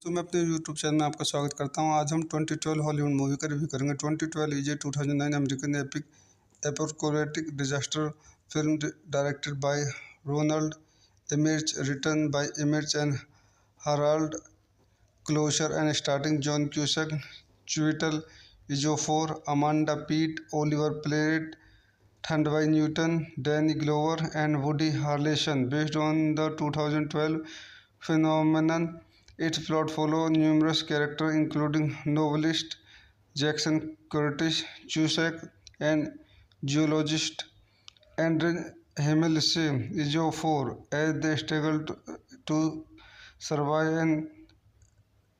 तो मैं अपने यूट्यूब चैनल में आपका स्वागत करता हूं। आज हम 2012 हॉलीवुड मूवी का रिव्यू करेंगे। 2012 is a 2009 American epic apocalyptic disaster film directed by Ronald Emmerich, written by Emmerich and Harald Kloser and starting John Cusack, Chiwetel Ejiofor, Amanda Peet, Oliver Platt, Thandai Newton, Danny Glover, and Woody Harrelson. Based on the 2012 phenomenon, its plot follows numerous characters including novelist Jackson Curtis Cusack and geologist Andre Himmelse Ejiofor as they struggle to survive an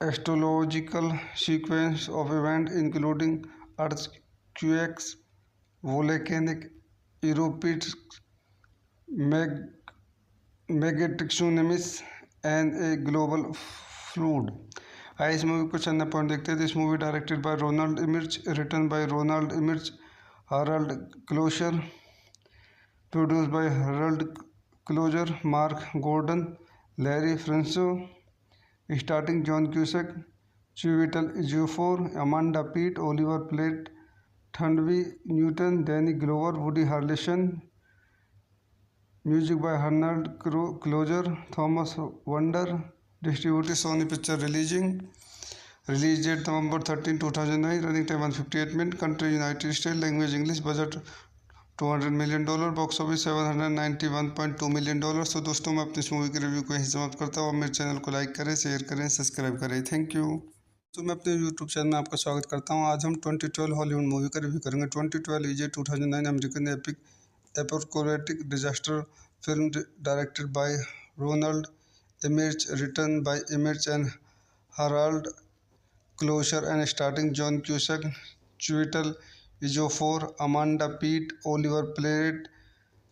astrological sequence of events including earthquakes, volcanic eruptions, megatsunamis and a global flood. आइए इस movie को चंद point देखते हैं। This movie directed by Ronald Emmerich, written by Ronald Emmerich, Harald Kloser, produced by Harald Kloser, Mark Gordon, Larry Franco, starting John Cusack, Chiwetel Ejiofor, Amanda Peet, Oliver Platt, Thandai Newton, Danny Glover, Woody Harrelson. Music by Arnold Closer, Thomas Wonder. Distributed Sony Picture Release date November 13, 2009. Running time 158 minutes. Country United States. Language English. Budget $200 million. Box office $791.2 million. तो दोस्तों मैं अपनी इस movie के review को यहीं समाप्त करता हूँ। मेरे चैनल को लाइक करें, शेयर करें, सब्सक्राइब करें। Thank you. तो मैं अपने यूट्यूब चैनल में आपका स्वागत करता हूं। आज हम 2012 हॉलीवुड मूवी का रिव्यू करेंगे। 2012 is a 2009 American epic apocalyptic disaster film directed by Ronald Emmerich, written by Emmerich and Harald Kloser and starting John Cusack, Chiwetel Ejiofor, Amanda Peet, Oliver Platt,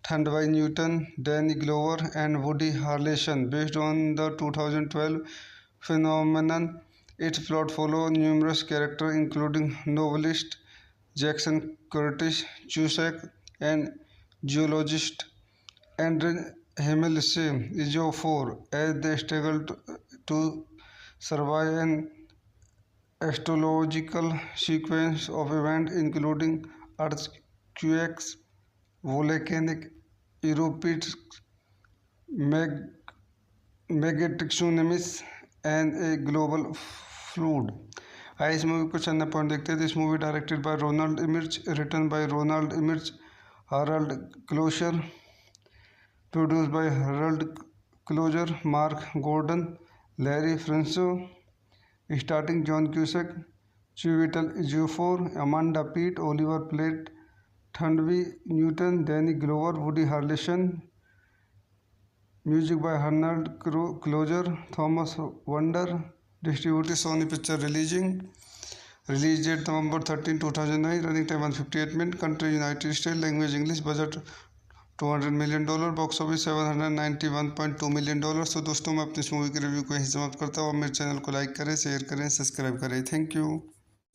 Thandai Newton, Danny Glover, and Woody Harrelson. Based on the 2012 phenomenon, its plot follows numerous characters including novelist Jackson Curtis Cusack and geologist Andre Himmelse Ejiofor as they struggle to survive an astrological sequence of events including earthquakes, volcanic eruptions, megatsunamis and a global flood. आइए इस movie को चंद point देखते हैं। This movie directed by Ronald Emmerich, written by Ronald Emmerich, Harald Kloser, produced by Harald Kloser, Mark Gordon, Larry Franco, starting John Cusack, Chiwetel Ejiofor, Amanda Peet, Oliver Platt, Thandai Newton, Danny Glover, Woody Harrelson. Music by Arnold Closer, Thomas Wonder. Distributed Sony Picture Release date November 13, 2009. Running time 158 minutes. Country United States. Language English. Budget $200 million. Box office $791.2 million. तो दोस्तों मैं अपनी इस movie के review को यहीं समाप्त करता हूँ। मेरे चैनल को लाइक करें, शेयर करें, सब्सक्राइब करें। Thank you.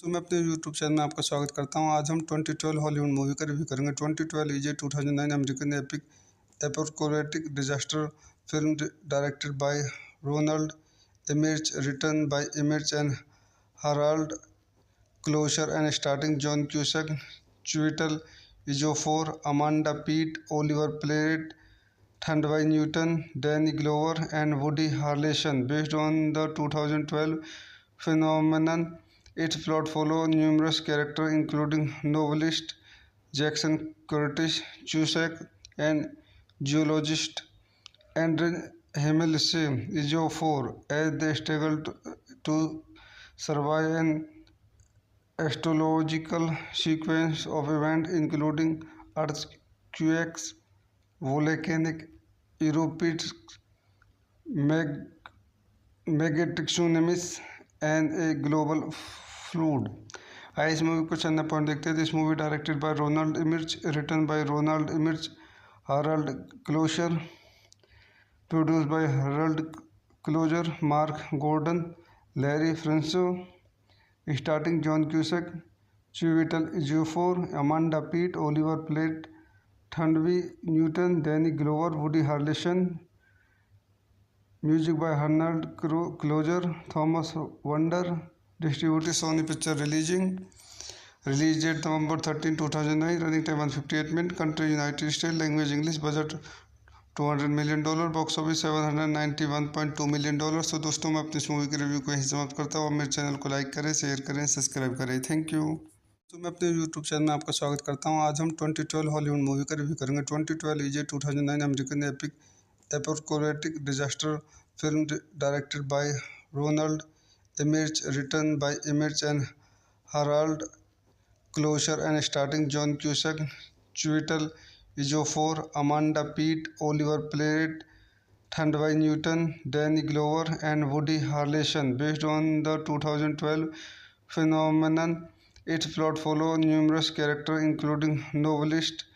तो मैं अपने यूट्यूब चैनल में आपका स्वागत करता हूं। आज हम 2012 हॉलीवुड मूवी का रिव्यू करेंगे। 2012 is a 2009 American epic apocalyptic disaster film directed by Ronald Emmerich, written by Emmerich and Harald Kloser and starting John Cusack, Chiwetel Ejiofor, Amanda Peet, Oliver Platt, Thandai Newton, Danny Glover, and Woody Harrelson. Based on the 2012 phenomenon, its plot follows numerous characters including novelist Jackson Curtis Cusack and geologist Andre Himmelse Ejiofor as they struggle to survive an astrological sequence of events including earthquakes, volcanic eruptions, megatsunamis and a global flood. आइए इस movie को चंद point देखते हैं। This movie directed by Ronald Emmerich, written by Ronald Emmerich, Harald Kloser, produced by Harald Kloser, Mark Gordon, Larry Franco, starting John Cusack, Chiwetel Ejiofor, Amanda Peet, Oliver Platt, Thandai Newton, Danny Glover, Woody Harrelson. Music by Arnold Closer, Thomas Wonder. Distributed Sony Picture Releasing. Release date November 13, 2009. Running time 158 minutes. Country United States. Language English. Budget $200 million. Box office $791.2 million। तो दोस्तों मैं अपनी इस movie के review को यहीं समाप्त करता हूँ। आप मेरे चैनल को लाइक करें, शेयर करें, सब्सक्राइब करें। Thank you. तो मैं अपने यूट्यूब चैनल में आपका स्वागत करता हूँ। आज हम 2012 हॉलीवुड मूवी का रिव्यू करेंगे। 2012 is a 2009 American epic apocalyptic disaster film directed by Ronald Emmerich, written by Emmerich and Harald Kloser, and starring John Cusack, Chiwetel Ejiofor, Amanda Peet, Oliver Platt, Thandai Newton, Danny Glover, and Woody Harrelson. Based on the 2012 phenomenon, its plot follows numerous characters, including novelist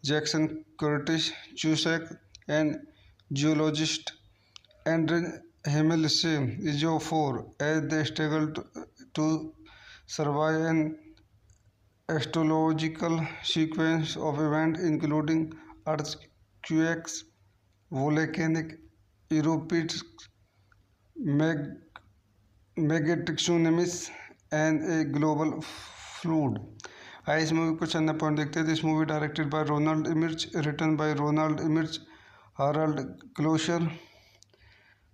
Jackson Curtis, Cusack, and geologist Andre Himmelse Ejiofor, as they struggle to survive an astrological sequence of events including earthquakes, volcanic eruptions, megatonic tsunamis, and a global flood. आइए इस movie को चंद point देखते हैं। This movie directed by Ronald Emmerich, written by Ronald Emmerich, Harald Kloser,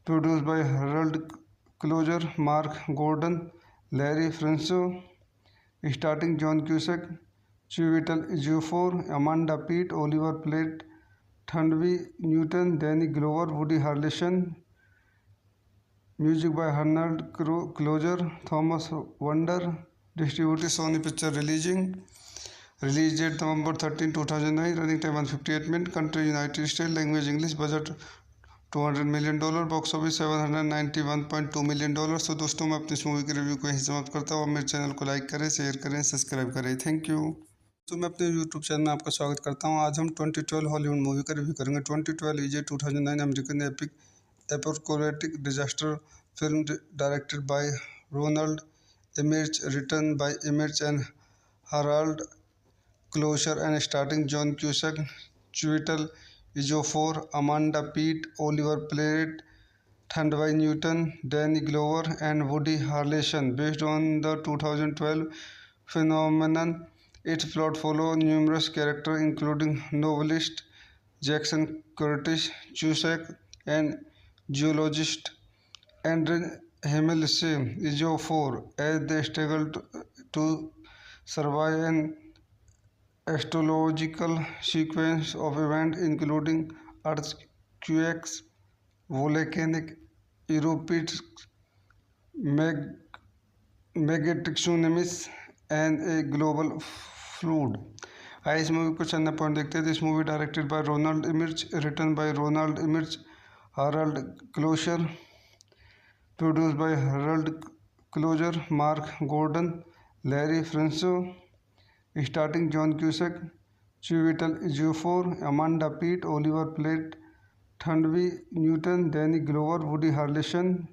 produced by Harald Kloser, Mark Gordon, Larry Franco, starring John Cusack, Chiwetel Ejiofor, Amanda Peet, Oliver Platt, Thandai Newton, Danny Glover, Woody Harrelson. Music by Arnold Closer, Thomas Wonder. Distributed Sony Picture Releasing. Release date November 13, 2009. Running time 158 minutes. Country United States. Language English. Budget $200 million. Box office $791.2 million। तो दोस्तों मैं अपनी इस movie के review को यहीं समाप्त करता हूँ। आप मेरे चैनल को लाइक करें, शेयर करें, सब्सक्राइब करें। Thank you. तो मैं अपने यूट्यूब चैनल में आपका स्वागत करता हूँ। आज हम 2012 हॉलीवुड मूवी का रिव्यू करेंगे। 2012 is a 2009 American epic apocalyptic disaster film directed by Ronald Emmerich, written by Emmerich and Harald Kloser, and starring John Cusack, Chiwetel Ejiofor, Amanda Peet, Oliver Platt, Thandai Newton, Danny Glover, and Woody Harrelson. Based on the 2012 phenomenon, its plot follows numerous characters, including novelist Jackson Curtis, Cusack, and geologist Andre Himmelse Ejiofor, as they struggle to survive an astrological sequence of events including earthquakes, volcanic eruptions, megatonic tsunamis, and a global flood. आइए इस movie को चंद point देखते हैं। This movie directed by Ronald Emmerich, written by Ronald Emmerich, Harald Kloser, produced by Harald Kloser, Mark Gordon, Larry Franco, starring John Cusack, Chiwetel Ejiofor, Amanda Peet, Oliver Platt, Thandai Newton, Danny Glover, Woody Harrelson.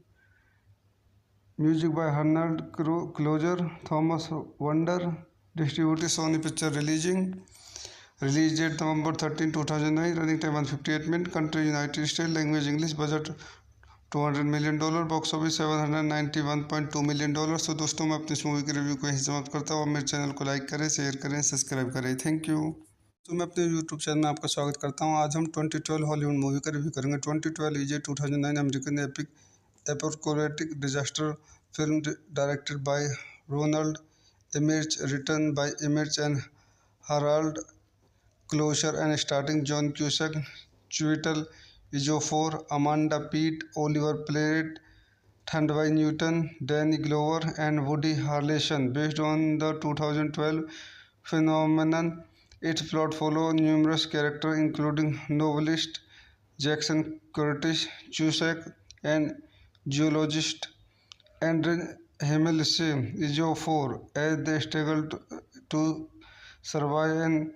Music by Arnold Closer, Thomas Wonder. Distributed Sony Picture Releasing. Release date November 13, 2009. Running time 158 minutes. Country United States. Language English. Budget $200 million. Box office $791.2 million। तो दोस्तों मैं अपनी इस movie के review को यहीं समाप्त करता हूँ। आप मेरे चैनल को लाइक करें, शेयर करें, सब्सक्राइब करें। Thank you. तो मैं अपने यूट्यूब चैनल में आपका स्वागत करता हूँ। आज हम 2012 हॉलीवुड मूवी का रिव्यू करेंगे। 2012 is a 2009 American epic apocalyptic disaster film directed by Ronald Emmerich, written by Emmerich and Harald Kloser, and starring John Cusack, Chiwetel Ejiofor, Amanda Peet, Oliver Platt, Thandai Newton, Danny Glover, and Woody Harrelson. Based on the 2012 phenomenon, its plot follows numerous characters, including novelist Jackson Curtis, Cusack, and geologist Andre Himmelse Ejiofor, as they struggle to survive an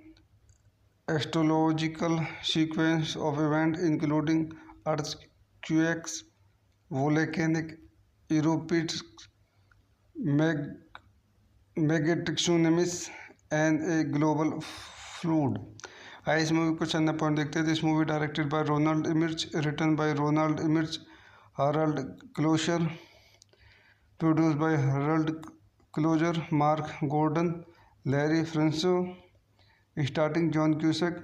astrological sequence of events including earthquakes, volcanic eruptions, megatonic tsunamis, and a global flood. आइए इस movie को चंद point देखते हैं। This movie directed by Ronald Emmerich, written by Ronald Emmerich, Harald Kloser, produced by Harald Kloser, Mark Gordon, Larry Franco, starring John Cusack,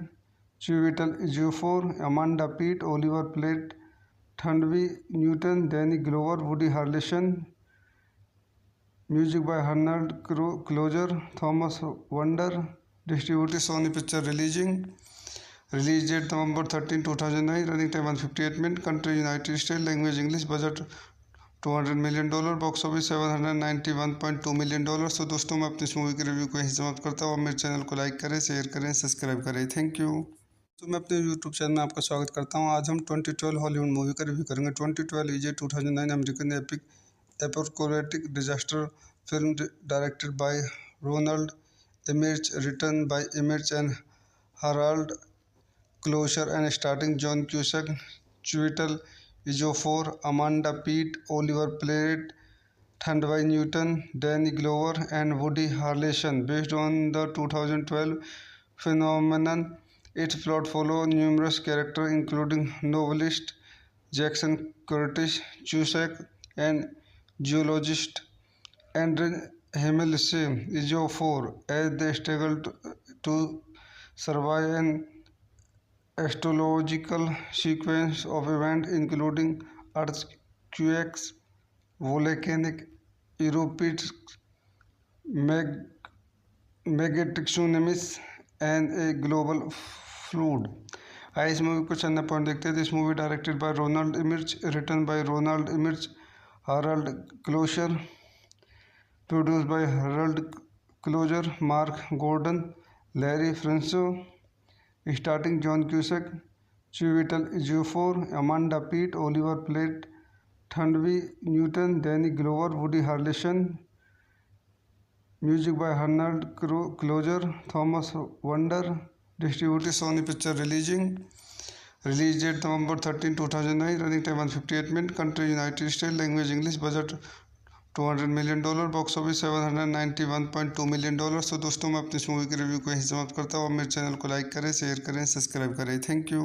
Chiwetel Ejiofor, Amanda Peet, Oliver Platt, Thandvi Newton, Danny Glover, Woody Harrelson. Music by Harald Kloser, Thomas Wonder. Distributed Sony Picture Releasing. Release date November 13, 2009. Running time 158 minutes. Country United States. Language English. Budget $200 million. Box office $791.2 million। तो दोस्तों मैं अपनी इस movie के review को यहीं समाप्त करता हूँ। मेरे चैनल को लाइक करें, शेयर करें, सब्सक्राइब करें। Thank you. तो मैं अपने यूट्यूब चैनल में आपका स्वागत करता हूँ। आज हम 2012 हॉलीवुड मूवी का रिव्यू करेंगे। 2012 is a 2009 American epic apocalyptic disaster film directed by Ronald Emmerich, written by Emmerich and Harald Kloser, and starring John Cusack, Chiwetel Ejiofor, Amanda Peet, Oliver Platt, Thandvi Newton, Danny Glover, and Woody Harrelson. Based on the 2012 phenomenon, its plot follows numerous characters including novelist Jackson Curtis, Cusack, and geologist Andre Himmelse Ejiofor as they struggle to survive an astrological sequence of events including earthquakes, volcanic eruptions, megatsunamis, and a global flood. इस movie को चंदा point देखते हैं। This movie directed by Ronald Emmerich, written by Ronald Emmerich, Harald Kloser, produced by Harald Kloser, Mark Gordon, Larry Franco, starring John Cusack, Chiwetel Ejiofor, Amanda Peet, Oliver Platt, Thandvi Newton, Danny Glover, Woody Harrelson. Music by Harald Kloser, Thomas Wonder. Distributed Sony Picture Releasing. Release date November 13, 2009. Running time 158 minutes. Country United States. Language English. Budget $200 million. Box office $791.2 million। तो दोस्तों मैं अपनी इस movie के review को यहीं समाप्त करता हूँ। मेरे चैनल को लाइक करें, शेयर करें, सब्सक्राइब करें। Thank you.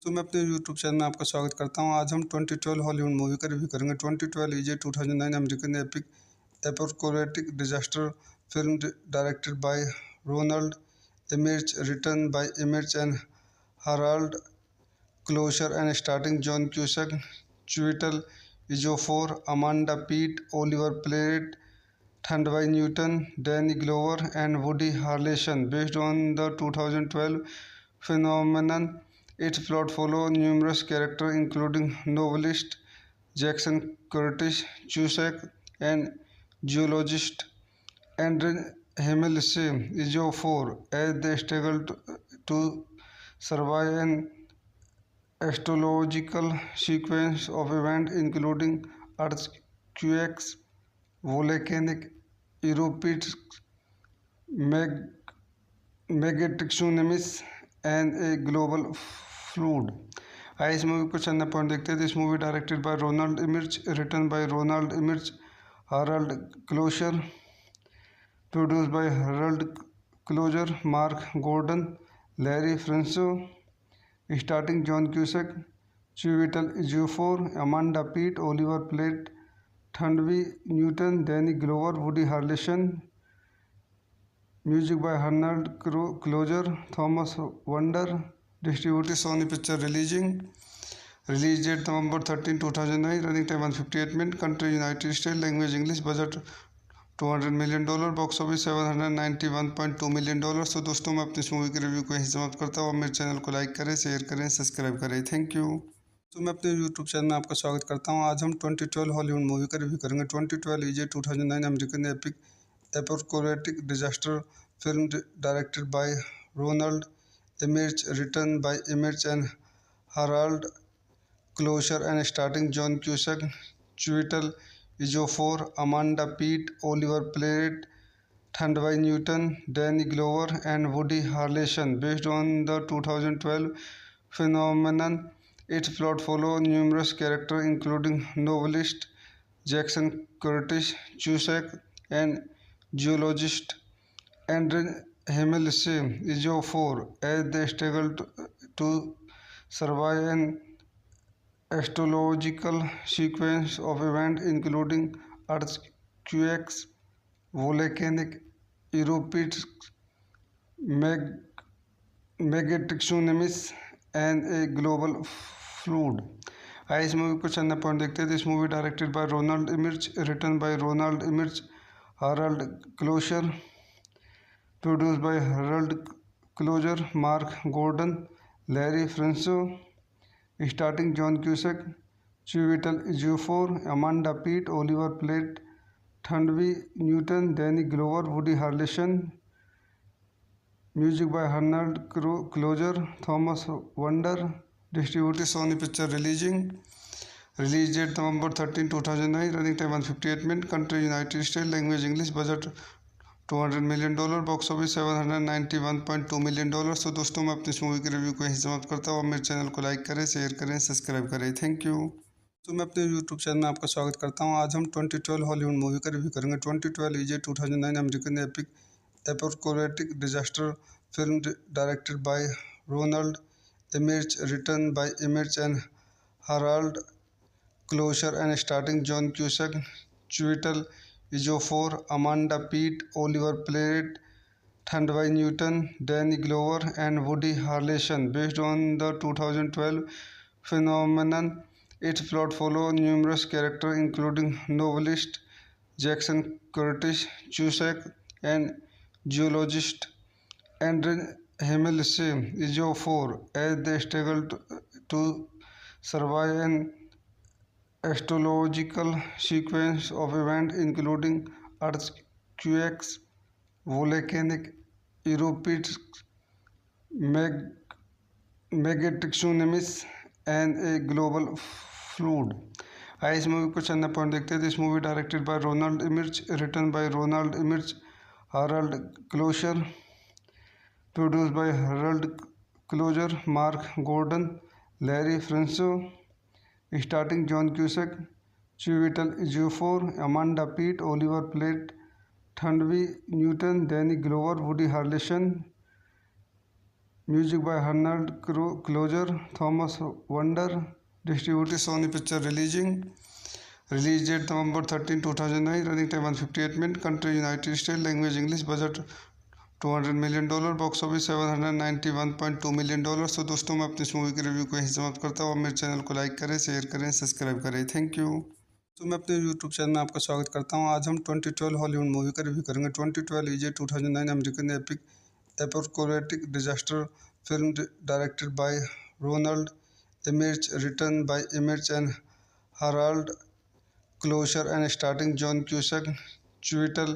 तो मैं अपने यूट्यूब चैनल में आपका स्वागत करता हूँ। आज हम 2012 हॉलीवुड मूवी का रिव्यू करेंगे। 2012 is a 2009 American epic apocalyptic disaster film directed by Ronald Emmerich, written by Emmerich and Harald Kloser, and starring John Cusack, Chiwetel Ejiofor, Amanda Peet, Oliver Platt, Thandvi Newton, Danny Glover, and Woody Harrelson. Based on the 2012 phenomenon, its plot follows numerous characters including novelist Jackson Curtis, Cusack, and geologist Andre Himmelse Ejiofor as they struggle to survive an astrological sequence of events including earthquakes, volcanic eruptions, megatsunamis, and a global flood. इस movie को चंदा point देखते हैं। This movie directed by Ronald Emmerich, written by Ronald Emmerich, Harald Kloser, produced by Harald Kloser, Mark Gordon, Larry Franco, starring John Cusack, Chiwetel Ejiofor, Amanda Peet, Oliver Platt, Thandvi Newton, Danny Glover, Woody Harrelson. Music by Harald Kloser, Thomas Wonder. Distributed Sony Picture Releasing. Release date November 13, 2009. Running time 158 minutes. Country United States. Language English. Budget $200 million। Box office $791.2 million। तो दोस्तों मैं अपनी इस movie के review को यहीं समाप्त करता हूँ। मेरे चैनल को लाइक करें, शेयर करें, सब्सक्राइब करें। Thank you. तो मैं अपने यूट्यूब चैनल में आपका स्वागत करता हूँ। आज हम 2012 हॉलीवुड मूवी का रिव्यू करेंगे। 2012 is a 2009 American epic apocalyptic disaster film directed by Ronald Emmerich, written by Emmerich and Harald Kloser, and starring John Cusack, Chiwetel Ejiofor, Amanda Peet, Oliver Platt, Thandvi Newton, Danny Glover, and Woody Harrelson. Based on the 2012 phenomenon, its plot follows numerous characters including novelist Jackson Curtis, Cusack, and geologist Andre Himmelse Ejiofor as they struggle to survive an astrological sequence of events including earthquakes, volcanic eruptions, मेगाट्रिक tsunamis and a global flood। आइए इस movie को चंदा point देखते हैं। This movie directed by Ronald Emmerich, written by Ronald Emmerich, Harald Kloser, produced by Harald Kloser, Mark Gordon, Larry Franco, starting John Cusack, Chiwetel Ejiofor, Amanda Peet, Oliver Platt, Thandiwe Newton, Danny Glover, Woody Harrelson. Music by Harald Kloser, Thomas Wander. Distributed Sony picture release date November 13, 2009, running time 158 minute, country United State, language English, budget $200 million, box office $791.2 million. तो दोस्तों मैं अपनी इस movie के review को यहीं समाप्त करता हूँ। मेरे चैनल को लाइक करें, शेयर करें, सब्सक्राइब करें। Thank you. तो मैं अपने यूट्यूब चैनल में आपका स्वागत करता हूँ। आज हम 2012 हॉलीवुड मूवी का रिव्यू करेंगे। 2012 is a 2009 American epic apocalyptic disaster film directed by Ronald Emmerich, written by Emmerich and Harald Kloser, and starring John Cusack, Chiwetel Ejiofor, Amanda Peet, Oliver Platt, Thandai Newton, Danny Glover, and Woody Harrelson. Based on the 2012 phenomenon, its plot follows numerous characters, including novelist Jackson Curtis, Cusack, and geologist Andre Himmelse Ejiofor, as they struggle to survive an astrological sequence of events including earthquakes, volcanic eruptions, megatrix tsunamis, and a global flood। आइए इस movie को चंदा point देखते हैं। This movie directed by Ronald Emmerich, written by Ronald Emmerich, Harald Kloser, produced by Harald Kloser, Mark Gordon, Larry Franco, starting John Cusack, Chiwetel Ejiofor, Amanda Peet, Oliver Platt, Thandiwe Newton, Danny Glover, Woody Harrelson. Music by Harald Kloser, Thomas Wander. Distributed Sony picture release date November 13, 2009, running time 158 minute, country United State, language English, budget $200 million, box office $791.2 million. तो दोस्तों मैं अपनी इस movie के review को यहीं समाप्त करता हूँ। मेरे चैनल को लाइक करें, शेयर करें, सब्सक्राइब करें। Thank you. तो मैं अपने यूट्यूब चैनल में आपका स्वागत करता हूँ। आज हम 2012 हॉलीवुड मूवी का रिव्यू करेंगे। 2012 is a 2009 American epic apocalyptic disaster film directed by Ronald Emmerich, written by Emmerich and Harald Kloser, and starring John Cusack, Chiwetel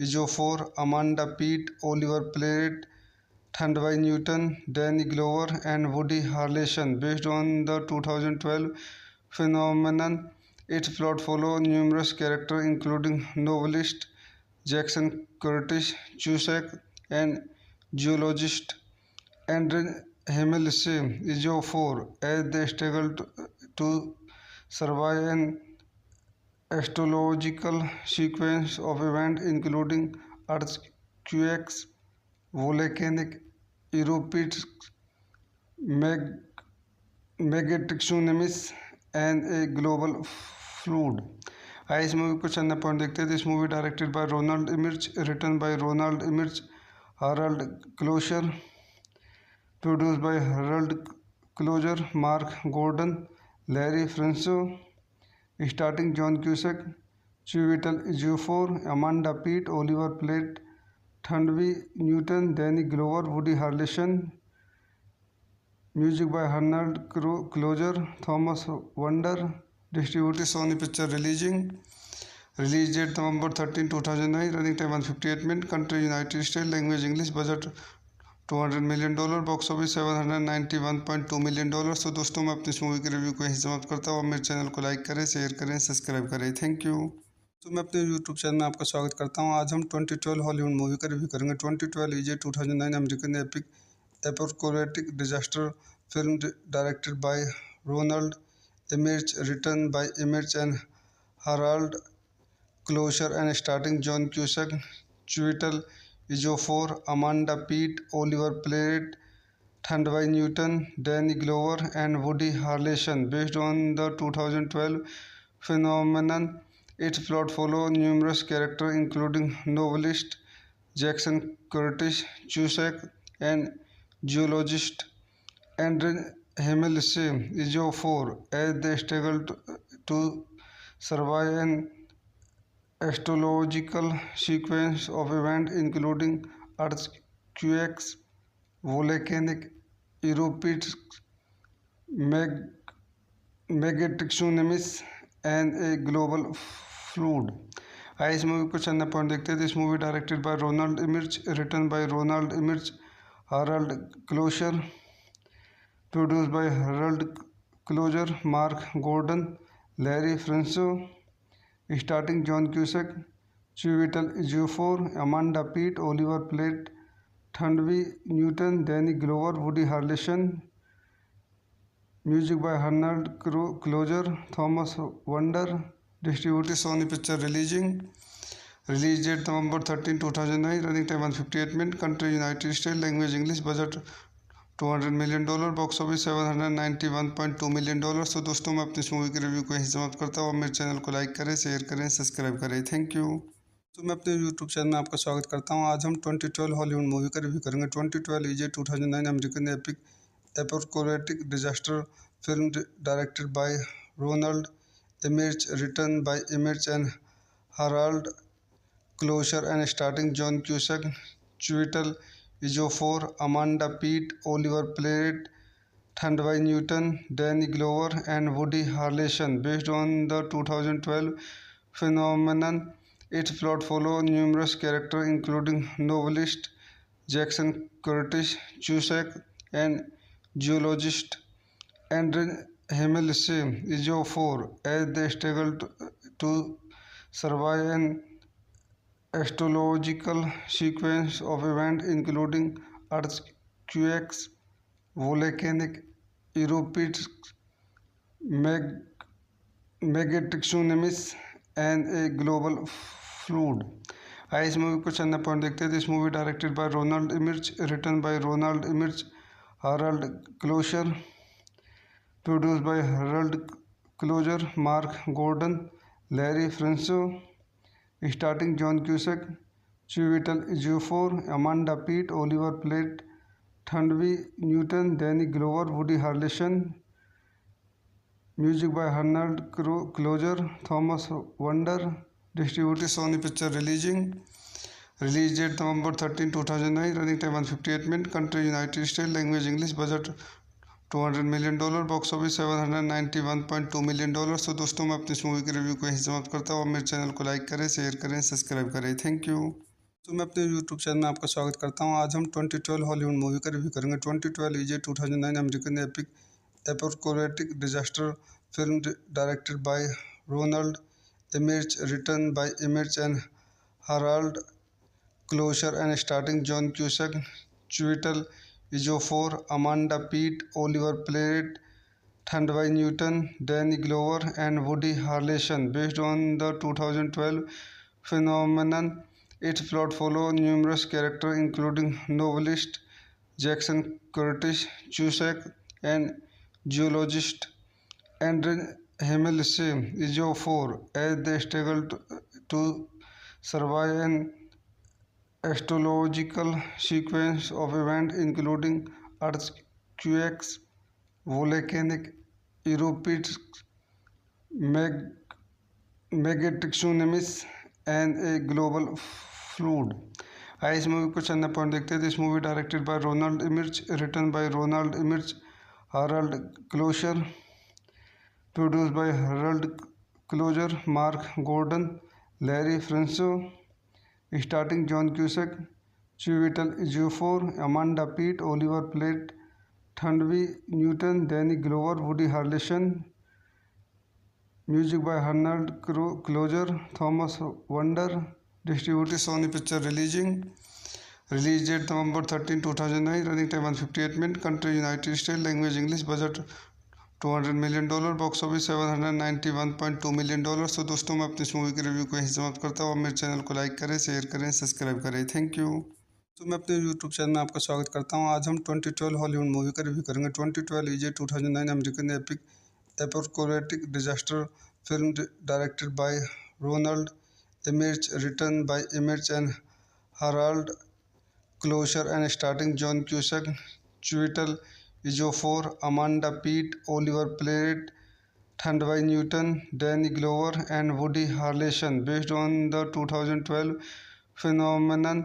Ejiofor, Amanda Peet, Oliver Platt, Thandai Newton, Danny Glover, and Woody Harrelson. Based on the 2012 phenomenon, its plot follows numerous characters, including novelist Jackson Curtis, Cusack, and geologist Andre Himmelse Ejiofor, as they struggle to survive an astrological sequence of events including earthquakes, volcanic eruptions, megatrix tsunamis, and a global flood। आइए इस movie को चंदा point देखते हैं। This movie directed by Ronald Emmerich, written by Ronald Emmerich, Harald Kloser, produced by Harald Kloser, Mark Gordon, Larry Franco, starting John Cusack, Chiwetel Ejiofor, Amanda Peet, Oliver Platt, Thandiwe Newton, Danny Glover, Woody Harrelson. Music by Harald Kloser, Thomas Wander. Distributed Sony picture release date November 13, 2009, running time 158 minute, country United State, language English, budget $200 million, box office $791.2 million. तो दोस्तों मैं अपनी इस movie के review को यहीं समाप्त करता हूँ। मेरे चैनल को लाइक करें, शेयर करें, सब्सक्राइब करें। Thank you. तो मैं अपने यूट्यूब चैनल में आपका स्वागत करता हूँ। आज हम 2012 हॉलीवुड मूवी का रिव्यू करेंगे। 2012 is a 2009 American epic apocalyptic disaster film directed by Ronald Emmerich, written by Emmerich and Harald Kloser, and starring John Cusack, Chiwetel Ejiofor, Amanda Peet, Oliver Platt, Thandwai Newton, Danny Glover, and Woody Harrelson. Based on the 2012 phenomenon, its plot follows numerous characters including novelist Jackson Curtis Cusack and geologist Andre Himmelse Ejiofor as they struggle to survive an astrological sequence of events including earthquakes, volcanic eruptions, meg- megatsunamis, and a global flood. आइए इस movie को चंदा point देखते हैं. This movie directed by Ronald Emmerich, written by Ronald Emmerich, Harald Kloser, produced by Harold Closer, Mark Gordon, Larry Franco, starring John Cusack, Chiwetel Ejiofor, Amanda Peet, Oliver Platt, Thandwai Newton, Danny Glover, Woody Harrelson. Music by Harold Closer, Thomas Wonder. Distributed Sony Picture Releasing. Release date November 13, 2009. Running time 158 minutes. Country United States. Language English. Budget $200 million. Box office $791.2 million. तो दोस्तों मैं अपनी इस movie के review को यहीं समाप्त करता हूँ. मेरे चैनल को लाइक करें, शेयर करें, सब्सक्राइब करें. Thank you. तो मैं अपने यूट्यूब चैनल में आपका स्वागत करता हूँ. आज हम 2012 हॉलीवुड मूवी का रिव्यू करेंगे. 2012 is a 2009 American epic apocalyptic disaster film directed by Ronald Emmerich, written by Emmerich and Harald Kloser and starting John Cusack, Chiwetel Ejiofor, Amanda Peet, Oliver Platt, Thandwai Newton, Danny Glover, and Woody Harrelson. Based on the 2012 phenomenon, its plot follows numerous characters including novelist Jackson Curtis Cusack and geologist Andre Himmelse Ejiofor as they struggle to survive an astrological sequence of events including earthquakes, volcanic eruptions, megatsunamis, and a global flood. आइए इस movie को चंदा point देखते हैं. This movie directed by Ronald Emmerich, written by Ronald Emmerich, Harald Kloser, produced by Harold Closer, Mark Gordon, Larry Franco, starring John Cusack, Chiwetel Ejiofor, Amanda Peet, Oliver Platt, Thandwai Newton, Danny Glover, Woody Harrelson. Music by Harold Closer, Thomas Wonder. Distributed Sony Picture Releasing. Release date November 13, 2009. Running time 158 minutes. Country United States. Language English. Budget $200 million. Box office $791.2 million. तो दोस्तों मैं अपनी इस movie के review को यहीं समाप्त करता हूँ. मेरे चैनल को लाइक करें, शेयर करें, सब्सक्राइब करें. Thank you. तो मैं अपने यूट्यूब चैनल में आपका स्वागत करता हूँ. आज हम 2012 हॉलीवुड मूवी का रिव्यू करेंगे. 2012 is a 2009 American epic apocalyptic disaster film directed by Ronald Emmerich, written by Emmerich and Harald Kloser and starting John Cusack, Chiwetel Ejiofor, Amanda Peet, Oliver Platt, Thandwai Newton, Danny Glover, and Woody Harrelson. Based on the 2012 phenomenon, its plot follows numerous characters including novelist Jackson Curtis Cusack and geologist Andre Himmelse Ejiofor as they struggle to survive an astrological sequence of events including earthquakes, volcanic eruptions, megatsunamis, and a global flood. आइए इस movie को चंदा point देखते हैं. This movie directed by Ronald Emmerich, written by Ronald Emmerich, Harald Kloser, produced by Harold Closer, Mark Gordon, Larry Franco, starring John Cusack, Chiwetel Ejiofor, Amanda Peet, Oliver Platt, Thandwai Newton, Danny Glover, Woody Harrelson. Music by Harold Closer, Thomas Wonder. Distributed Sony Picture Releasing. Release date November 13, 2009. Running time 158 minutes. Country United States. Language English. Budget $200 million. Box office $791.2 million. तो दोस्तों मैं अपनी इस movie के review को यहीं समाप्त करता हूँ. मेरे चैनल को लाइक करें, शेयर करें, सब्सक्राइब करें. Thank you. तो मैं अपने यूट्यूब चैनल में आपका स्वागत करता हूं। आज हम 2012 हॉलीवुड मूवी का रिव्यू करेंगे। 2012 is a 2009 American epic apocalyptic disaster film directed by Ronald Emmerich, written by Emmerich and Harald Kloser and starting John Cusack, Chiwetel Ejiofor, Amanda Peet, Oliver Platt, Thandai Newton, Danny Glover, and Woody Harrelson. Based on the 2012 phenomenon,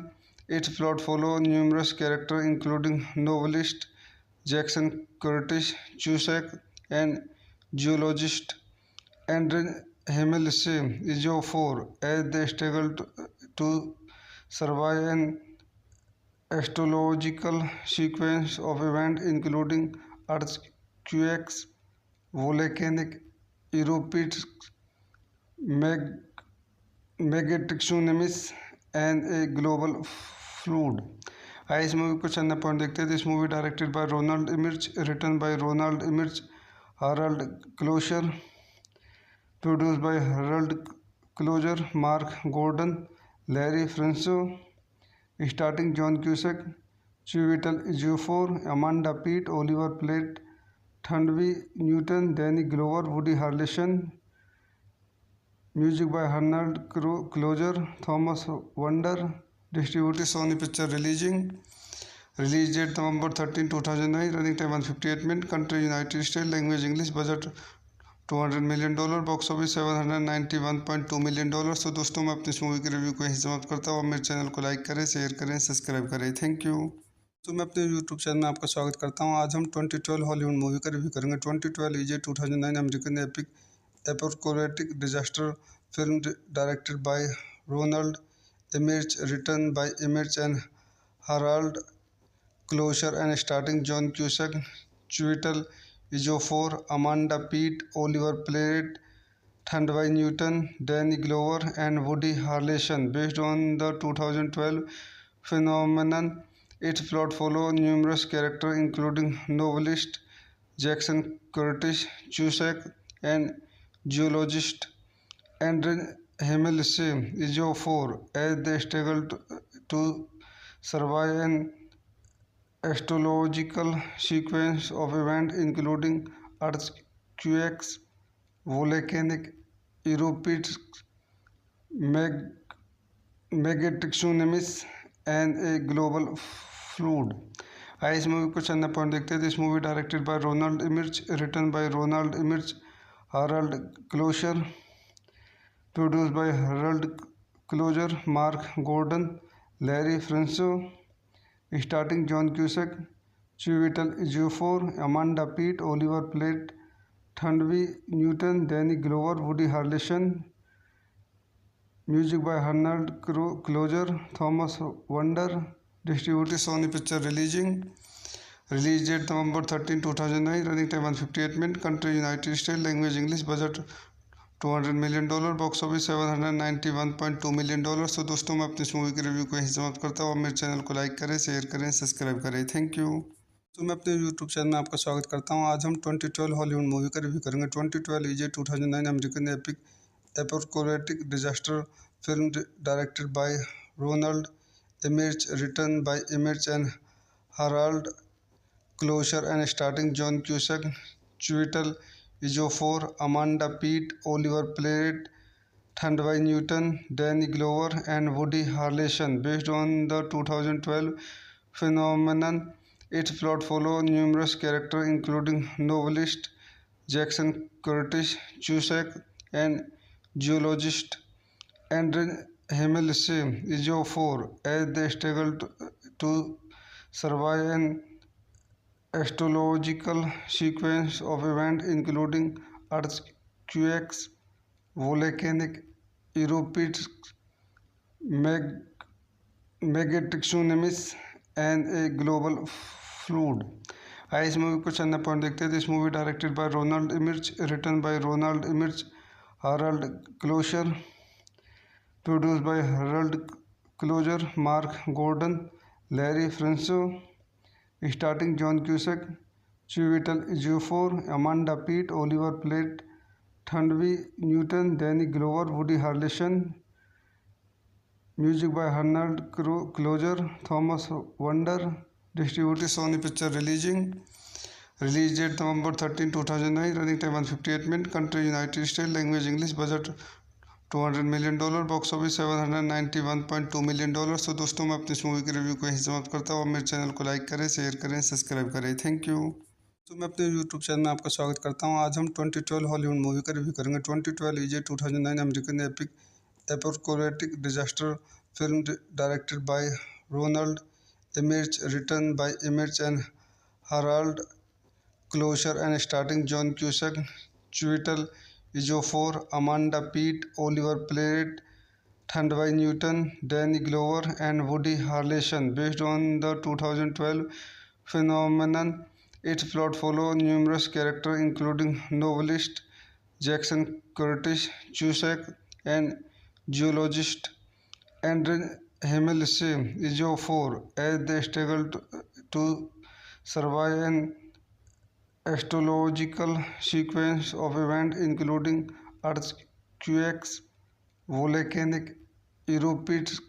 its plot follows numerous characters including novelist Jackson Curtis, Cusack, and geologist Andre Himmelse Ejiofor as they struggle to survive an astrological sequence of events including earthquakes, volcanic eruptions, megatsunamis, and a global flood. आइए इस movie को चंदा point देखते हैं। This movie directed by Ronald Emmerich, written by Ronald Emmerich, Harald Kloser, produced by Harald Kloser, Mark Gordon, Larry Franco, starting John Cusack, Chiwetel Ejiofor, Amanda Peet, Oliver Platt, Thandai Newton, Danny Glover, Woody Harrelson. Music by Arnold Closer, Thomas Wonder. Distributed Sony Picture Releasing. Release date November 13, 2009. Running time 158 minutes. Country United States. Language English. Budget $200 million. Box office $791.2 million. तो दोस्तों मैं अपनी इस movie के review को यहीं समाप्त करता हूँ। मेरे चैनल को लाइक करें, शेयर करें, सब्सक्राइब करें। Thank you. तो मैं अपने यूट्यूब चैनल में आपका स्वागत करता हूं। आज हम 2012 हॉलीवुड मूवी का रिव्यू करेंगे। 2012 is a 2009 American epic apocalyptic disaster film directed by Ronald Emmerich, written by Emmerich and Harald Kloser and starting John Cusack, Chiwetel Ejiofor, Amanda Peet, Oliver Platt, Thandai Newton, Danny Glover, and Woody Harrelson. Based on the 2012 phenomenon, its plot follows numerous characters including novelist Jackson Curtis, Cusack, and geologist Andre Himmelse Ejiofor as they struggle to survive an astrological sequence of events including earthquakes, volcanic eruptions, megatsunamis, and a global flood. आइए इस movie को चंदा point देखते हैं। This movie directed by Ronald Emmerich, written by Ronald Emmerich, Harald Kloser, produced by Harald Kloser, Mark Gordon, Larry Franco, starting John Cusack, Chiwetel Ejiofor, Amanda Peet, Oliver Platt, Thandai Newton, Danny Glover, Woody Harrelson. Music by Arnold Closer, Thomas Wonder. Distributed Sony Picture Releasing. Release date November 13, 2009. Running time 158 minutes. Country United States. Language English. Budget $200 million. Box office $791.2 million. तो दोस्तों मैं अपनी इस movie के review को यहीं समाप्त करता हूँ। मेरे चैनल को लाइक करें, शेयर करें, सब्सक्राइब करें। Thank you. तो मैं अपने यूट्यूब चैनल में आपका स्वागत करता हूं। आज हम 2012 हॉलीवुड मूवी का रिव्यू करेंगे। 2012 is a 2009 American epic apocalyptic disaster film directed by Ronald Emmerich, written by Emmerich and Harald Kloser and starting John Cusack, Chiwetel Ejiofor, Amanda Peet, Oliver Platt, Thandai Newton, Danny Glover, and Woody Harrelson. Based on the 2012 phenomenon, its plot follows numerous characters including novelist Jackson Curtis, Cusack, and geologist Andre Himmelse Ejiofor as they struggle to survive an astrological sequence of events including earthquakes, volcanic eruptions, megatsunamis, and a global flood. आइए इस movie को चंदा point देखते हैं। This movie directed by Ronald Emmerich, written by Ronald Emmerich, Harald Kloser, produced by Harald Kloser, Mark Gordon, Larry Franco, starting John Cusack, Chiwetel Ejiofor, Amanda Peet, Oliver Platt, Thandai Newton, Danny Glover, Woody Harrelson. Music by Arnold Closer, Thomas Wonder. Distributed Sony Picture Releasing. Release date November 13, 2009. Running time 158 minutes. Country United States. Language English. Budget $200 million. Box office $791.2 million। तो दोस्तों मैं अपनी इस movie के review को यहीं समाप्त करता हूँ। मेरे चैनल को लाइक करें, शेयर करें, सब्सक्राइब करें। Thank you. तो मैं अपने यूट्यूब चैनल में आपका स्वागत करता हूँ। आज हम 2012 हॉलीवुड मूवी का रिव्यू करेंगे। 2012 is a 2009 American epic apocalyptic disaster film directed by Ronald Emmerich, written by Emmerich and Harald Kloser and starting John Cusack, Chiwetel Ejiofor, Amanda Peet, Oliver Platt, Thandai Newton, Danny Glover, and Woody Harrelson. Based on the 2012 phenomenon, its plot follows numerous characters including novelist Jackson Curtis Cusack and geologist Andre Himmelse Ejiofor as they struggle to survive an astrological sequence of events including earthquakes, volcanic eruptions,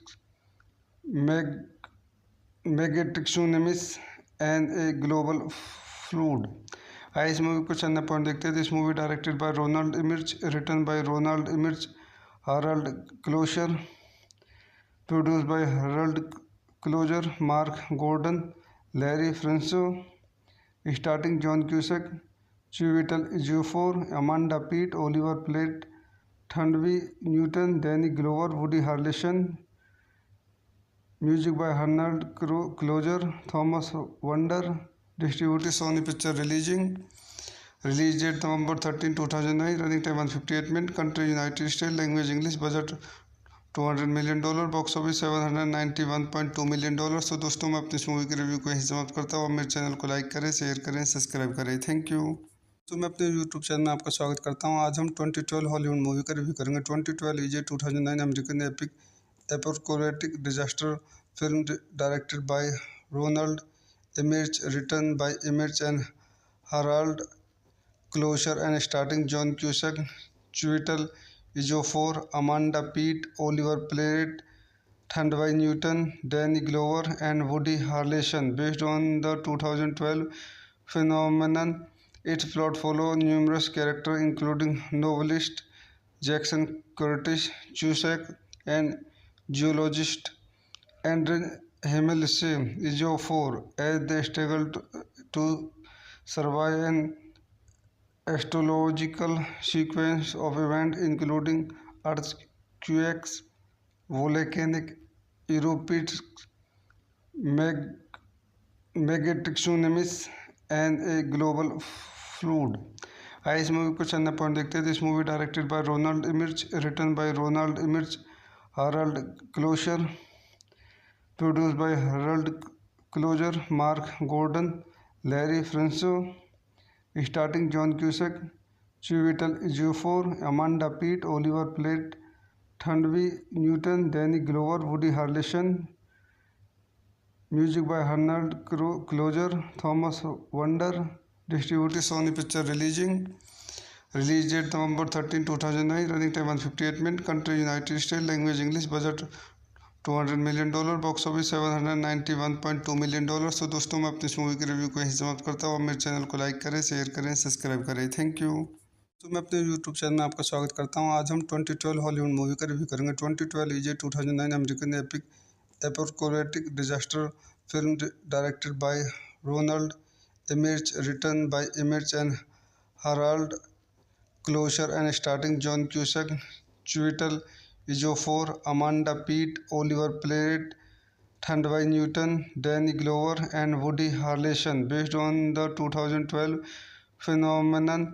megatsunamis, and a global flood. आइए इस movie को चंद point देखते हैं। This movie directed by Ronald Emmerich, written by Ronald Emmerich, Harald Kloser, produced by Harald Kloser, Mark Gordon, Larry Franco, starting John Cusack, Chiwetel Ejiofor, Amanda Peet, Oliver Platt, Thandai Newton, Danny Glover, Woody Harrelson. Music by Arnold Closer, Thomas Wonder. Distributed Sony Picture Releasing. Release date November 13, 2009. Running time 158 minutes. Country United States. Language English. Budget $200 million। Box office $791.2 million। तो दोस्तों मैं अपनी इस movie के review को यहीं समाप्त करता हूँ। मेरे चैनल को लाइक करें, शेयर करें, सब्सक्राइब करें। Thank you. तो मैं अपने यूट्यूब चैनल में आपका स्वागत करता हूँ। आज हम 2012 हॉलीवुड मूवी का रिव्यू करेंगे। 2012 is a 2009 American epic apocalyptic disaster film directed by Ronald Emmerich, written by Emmerich and Harald Kloser and starting John Cusack, Chiwetel Ejiofor, Amanda Peet, Oliver Platt, Thandai Newton, Danny Glover, and Woody Harrelson. Based on the 2012 phenomenon, its plot follows numerous characters including novelist Jackson Curtis Cusack and geologist Andre Himmelse Ejiofor as they struggle to survive an astrological sequence of events including earthquakes, volcanic eruptions, megatsunamis, and a global flood. आइए इस movie को चंद point देखते हैं। This movie directed by Ronald Emmerich, written by Ronald Emmerich, Harald Kloser, produced by Harald Kloser, Mark Gordon, Larry Franco, starting John Cusack, Chiwetel Ejiofor, Amanda Peet, Oliver Platt, Thandai Newton, Danny Glover, Woody Harrelson. Music by Arnold Closer, Thomas Wonder. Distributed Sony Picture Releasing. Release date November 13, 2009. Running time 158 minutes. Country United States. Language English. Budget $200 million। Box office $791.2 million। तो दोस्तों मैं अपनी इस movie के review को यहीं समाप्त करता हूँ। मेरे चैनल को लाइक करें, शेयर करें, सब्सक्राइब करें। Thank you. तो मैं अपने यूट्यूब चैनल में आपका स्वागत करता हूँ। आज हम 2012 हॉलीवुड मूवी का रिव्यू करेंगे। 2012 is a 2009 American epic apocalyptic disaster film directed by Ronald Emmerich, written by Emmerich and Harald Kloser and starting John Cusack, Chiwetel Ejiofor, Amanda Peet, Oliver Platt, Thandai Newton, Danny Glover, and Woody Harrelson. Based on the 2012 phenomenon,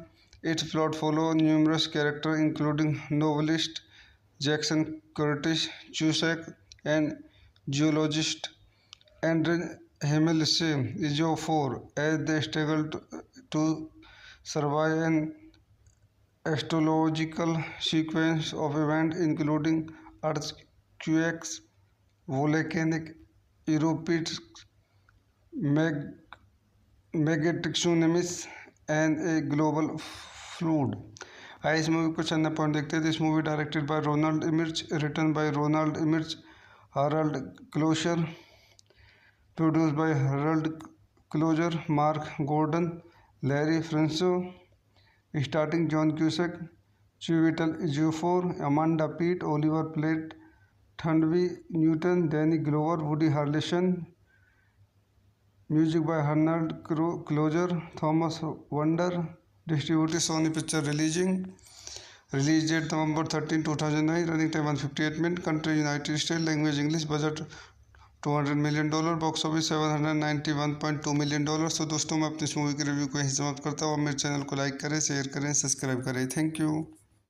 its plot follows numerous characters including novelist Jackson Curtis Cusack and geologist Andre Himmelse Ejiofor as they struggle to survive an astrological sequence of events including earthquakes, volcanic eruptions, megatsunamis, and a global flood. आइए इस movie को चंद point देखते हैं। This movie directed by Ronald Emmerich, written by Ronald Emmerich, Harald Kloser, produced by Harald Kloser, Mark Gordon, Larry Franco, starring John Cusack, Chiwetel Ejiofor, Amanda Peet, Oliver Platt, Thandvi Newton, Danny Glover, Woody Harrelson. Music by Harald Kloser, Thomas Wonder. Distributed Sony Picture Releasing. Release date November 13, 2009. Running time 158 minutes. Country United States. Language English. Budget $200 million. Box office $791.2 million। तो दोस्तों मैं अपनी इस movie के review को यहीं समाप्त करता हूँ। मेरे चैनल को लाइक करें, शेयर करें, सब्सक्राइब करें। Thank you.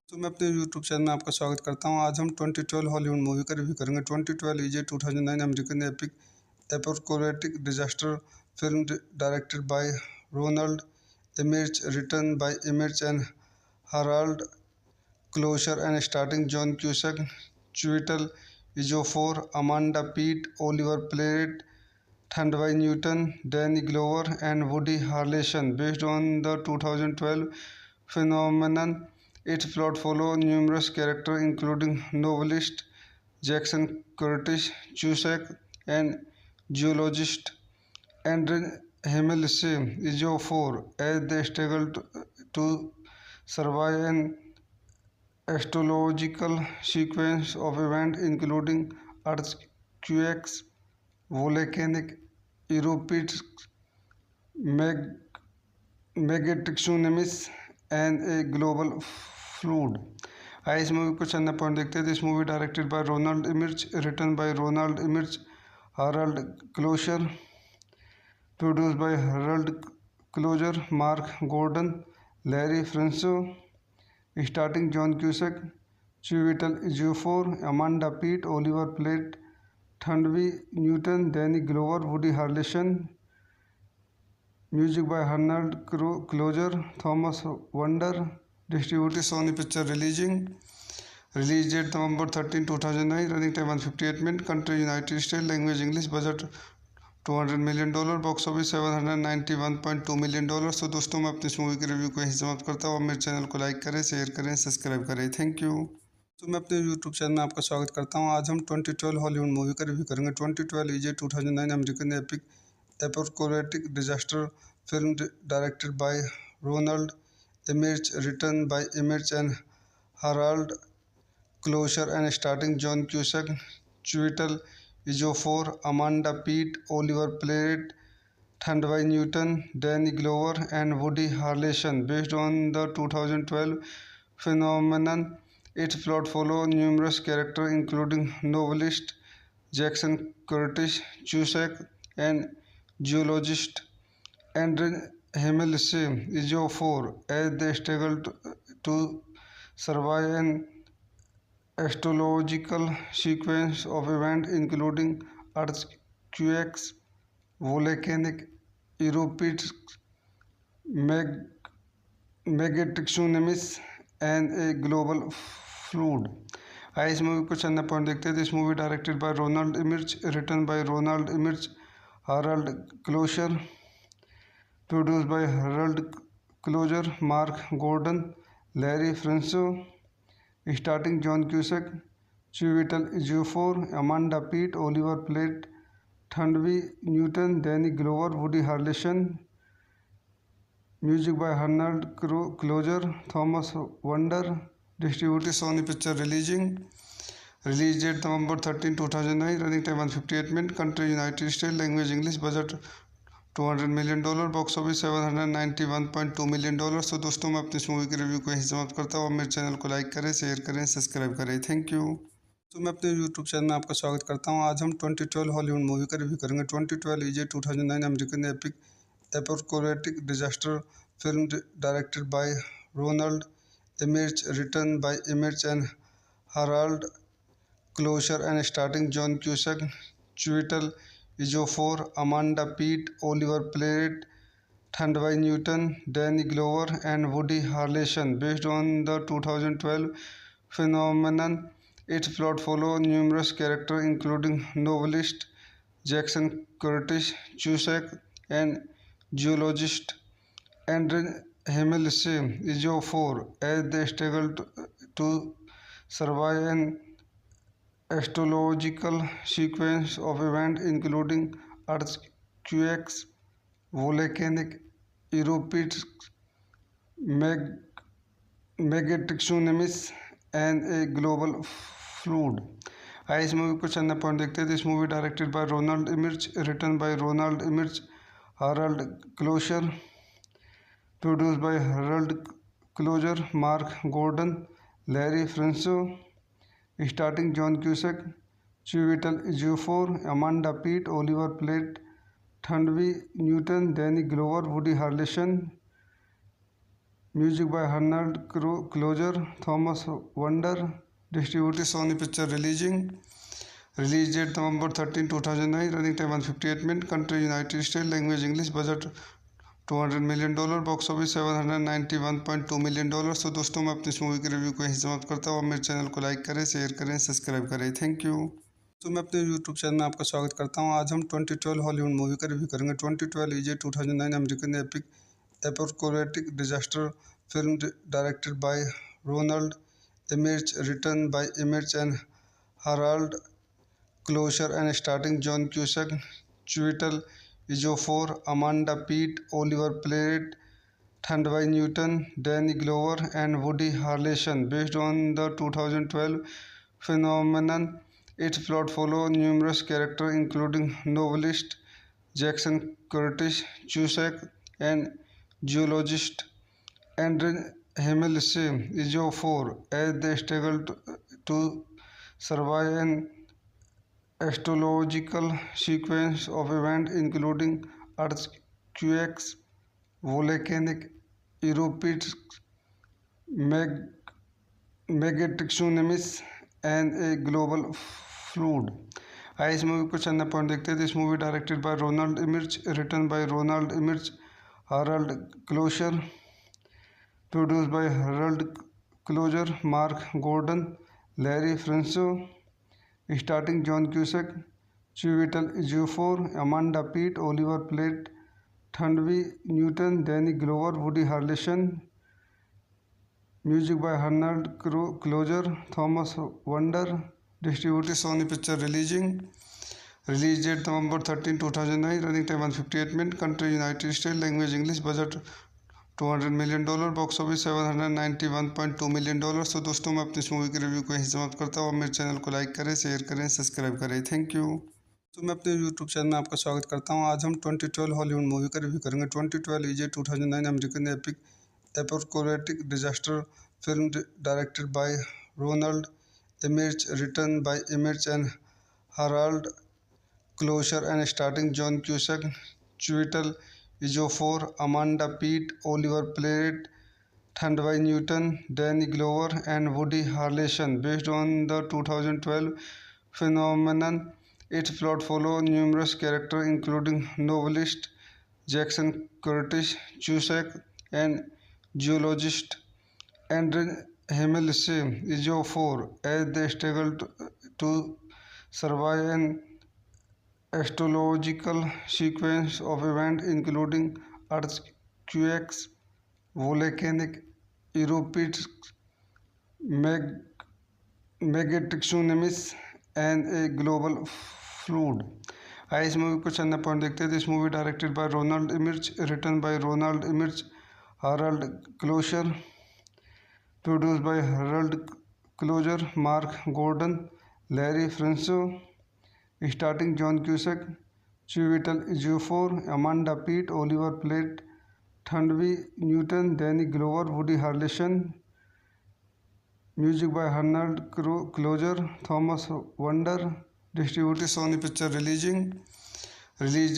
तो मैं अपने यूट्यूब चैनल में आपका स्वागत करता हूँ। आज हम 2012 हॉलीवुड मूवी का रिव्यू करेंगे। 2012 is a 2009 American epic apocalyptic disaster film directed by Ronald Emmerich, written by Emmerich and Harald Kloser, and starring John Cusack, Chiwetel Ejiofor, Amanda Peet, Oliver Platt, Thandvi Newton, Danny Glover, and Woody Harrelson. Based on the 2012 phenomenon, its plot follows numerous characters including novelist Jackson Curtis, Cusack, and geologist Andre Ejiofor as they struggle to survive an astrological sequence of events including earthquakes, volcanic eruptions, megatsunamis, and a global flood. आइए इस movie को चंदा point देखते हैं। This movie directed by Ronald Emmerich, written by Ronald Emmerich, Harald Kloser, produced by Harald Kloser, Mark Gordon, Larry Franco, starring John Cusack, Chiwetel Ejiofor, Amanda Peet, Oliver Platt, Thandvi Newton, Danny Glover, Woody Harrelson. Music by Harald Kloser, Thomas Wonder. Distributed Sony Picture Releasing. Release date November 13, 2009. Running time 158 minutes. Country United States. Language English. Budget $200 million. Box office $791.2 million। तो दोस्तों मैं अपनी इस movie के review को यहीं समाप्त करता हूँ। मेरे चैनल को लाइक करें, शेयर करें, सब्सक्राइब करें। Thank you. तो मैं अपने यूट्यूब चैनल में आपका स्वागत करता हूँ। आज हम 2012 हॉलीवुड मूवी का रिव्यू करेंगे। 2012 is a 2009 American epic apocalyptic disaster film directed by Ronald Emmerich, written by Emmerich and Harald Kloser, and starring John Cusack, Chiwetel Ejiofor, Amanda Peet, Oliver Platt, Thandvi Newton, Danny Glover, and Woody Harrelson. Based on the 2012 phenomenon, its plot follows numerous characters including novelist Jackson Curtis, Cusack, and geologist Andre Ejiofor as they struggle to survive an astrological sequence of events including earthquakes, volcanic eruptions, megatsunamis, and a global flood. आइए इस movie को चंदा point देखते हैं। This movie directed by Ronald Emmerich, written by Ronald Emmerich, Harald Kloser, produced by Harald Kloser, Mark Gordon, Larry Franco, starring John Cusack, Chiwetel Ejiofor, Amanda Peet, Oliver Platt, Thandvi Newton, Danny Glover, Woody Harrelson. Music by Harald Kloser, Thomas Wonder. Distributed Sony Picture Releasing. Release date November 13, 2009. Running time 158 minutes. Country United States. Language English. Budget $200 million। Box office $791.2 million। तो दोस्तों मैं अपनी इस movie के review को यहीं समाप्त करता हूँ। मेरे चैनल को लाइक करें, शेयर करें, सब्सक्राइब करें। Thank you. तो मैं अपने यूट्यूब चैनल में आपका स्वागत करता हूँ। आज हम 2012 हॉलीवुड मूवी का रिव्यू करेंगे। 2012 is a 2009 American epic apocalyptic disaster film directed by Ronald Emmerich, written by Emmerich and Harald Kloser, and starring John Cusack, Chiwetel Ejiofor, Amanda Peet, Oliver Platt, Thandvi Newton, Danny Glover, and Woody Harrelson. Based on the 2012 phenomenon, its plot follows numerous characters including novelist Jackson Curtis, Cusack, and geologist Andre Ejiofor as they struggle to survive an astrological sequence of events including earthquakes, volcanic eruptions, meg- megatsunamis, and a global flood. आइए इस movie को चंद point देखते हैं। This movie directed by Ronald Emmerich, written by Ronald Emmerich, Harald Kloser, produced by Harald Kloser, Mark Gordon, Larry Franco, starting John Cusack, Chiwetel Ejiofor, Amanda Peet, Oliver Platt, Thandiwe Newton, Danny Glover, Woody Harrelson, music by Harald Kloser, Thomas Wander, distributed Sony picture release date November 13, 2009, running time 158 minute, country United State, language English, budget $200 million, box office $791.2 million. तो दोस्तों मैं अपनी इस movie के review को यहीं समाप्त करता हूँ। मेरे चैनल को लाइक करें, शेयर करें, सब्सक्राइब करें। Thank you. तो मैं अपने यूट्यूब चैनल में आपका स्वागत करता हूँ। आज हम 2012 हॉलीवुड मूवी का रिव्यू करेंगे। 2012 is a 2009 American epic apocalyptic disaster film directed by Ronald Emmerich, written by Emmerich and Harald Kloser and starring John Cusack, Chiwetel Ejiofor, Amanda Peet, Oliver Platt, Thandai Newton, Danny Glover, and Woody Harrelson. Based on the 2012 phenomenon, its plot follows numerous characters including novelist Jackson Curtis, Cusack, and geologist Andre Himmelse Ejiofor as they struggle to survive an astrological sequence of events including earthquakes, volcanic eruptions, megatsunamis, and a global flood. आइए इस movie को चंद point देखते हैं। This movie directed by Ronald Emmerich, written by Ronald Emmerich, Harald Kloser, produced by Harald Kloser, Mark Gordon, Larry Franco, starting John Cusack, Chiwetel Ejiofor, Amanda Peet, Oliver Platt, Thandiwe Newton, Danny Glover, Woody Harrelson, music by Harald Kloser, Thomas Wander, distributed Sony picture release date November 13, 2009, running time 158 minute, country United State, language English, budget $200 million, box office $791.2 million. तो दोस्तों मैं अपनी इस movie के review को यहीं समाप्त करता हूँ। मेरे चैनल को लाइक करें, शेयर करें, सब्सक्राइब करें। Thank you. तो मैं अपने यूट्यूब चैनल में आपका स्वागत करता हूँ। आज हम 2012 हॉलीवुड मूवी का रिव्यू करेंगे। 2012 is a 2009 American epic apocalyptic disaster film directed by Ronald Emmerich, written by Emmerich and Harald Kloser and starring John Cusack, Chiwetel Ejiofor, Amanda Peet, Oliver Platt, Thandai Newton, Danny Glover, and Woody Harrelson. Based on the 2012 phenomenon, its plot follows numerous characters including novelist Jackson Curtis, Cusack, and geologist Andre Himmelse Ejiofor as they struggle to survive an astrological sequence of events including earthquakes, volcanic eruptions, megatsunamis, and a global flood. आइए इस movie को चंद point देखते हैं। This movie directed by Ronald Emmerich, written by Ronald Emmerich, Harald Kloser, produced by Harald Kloser, Mark Gordon, Larry Franco, starting John Cusack, Chiwetel Ejiofor, Amanda Peet, Oliver Platt, Thandiwe Newton, Danny Glover, Woody Harrelson, music by Harald Kloser, Thomas Wander, distributed Sony picture release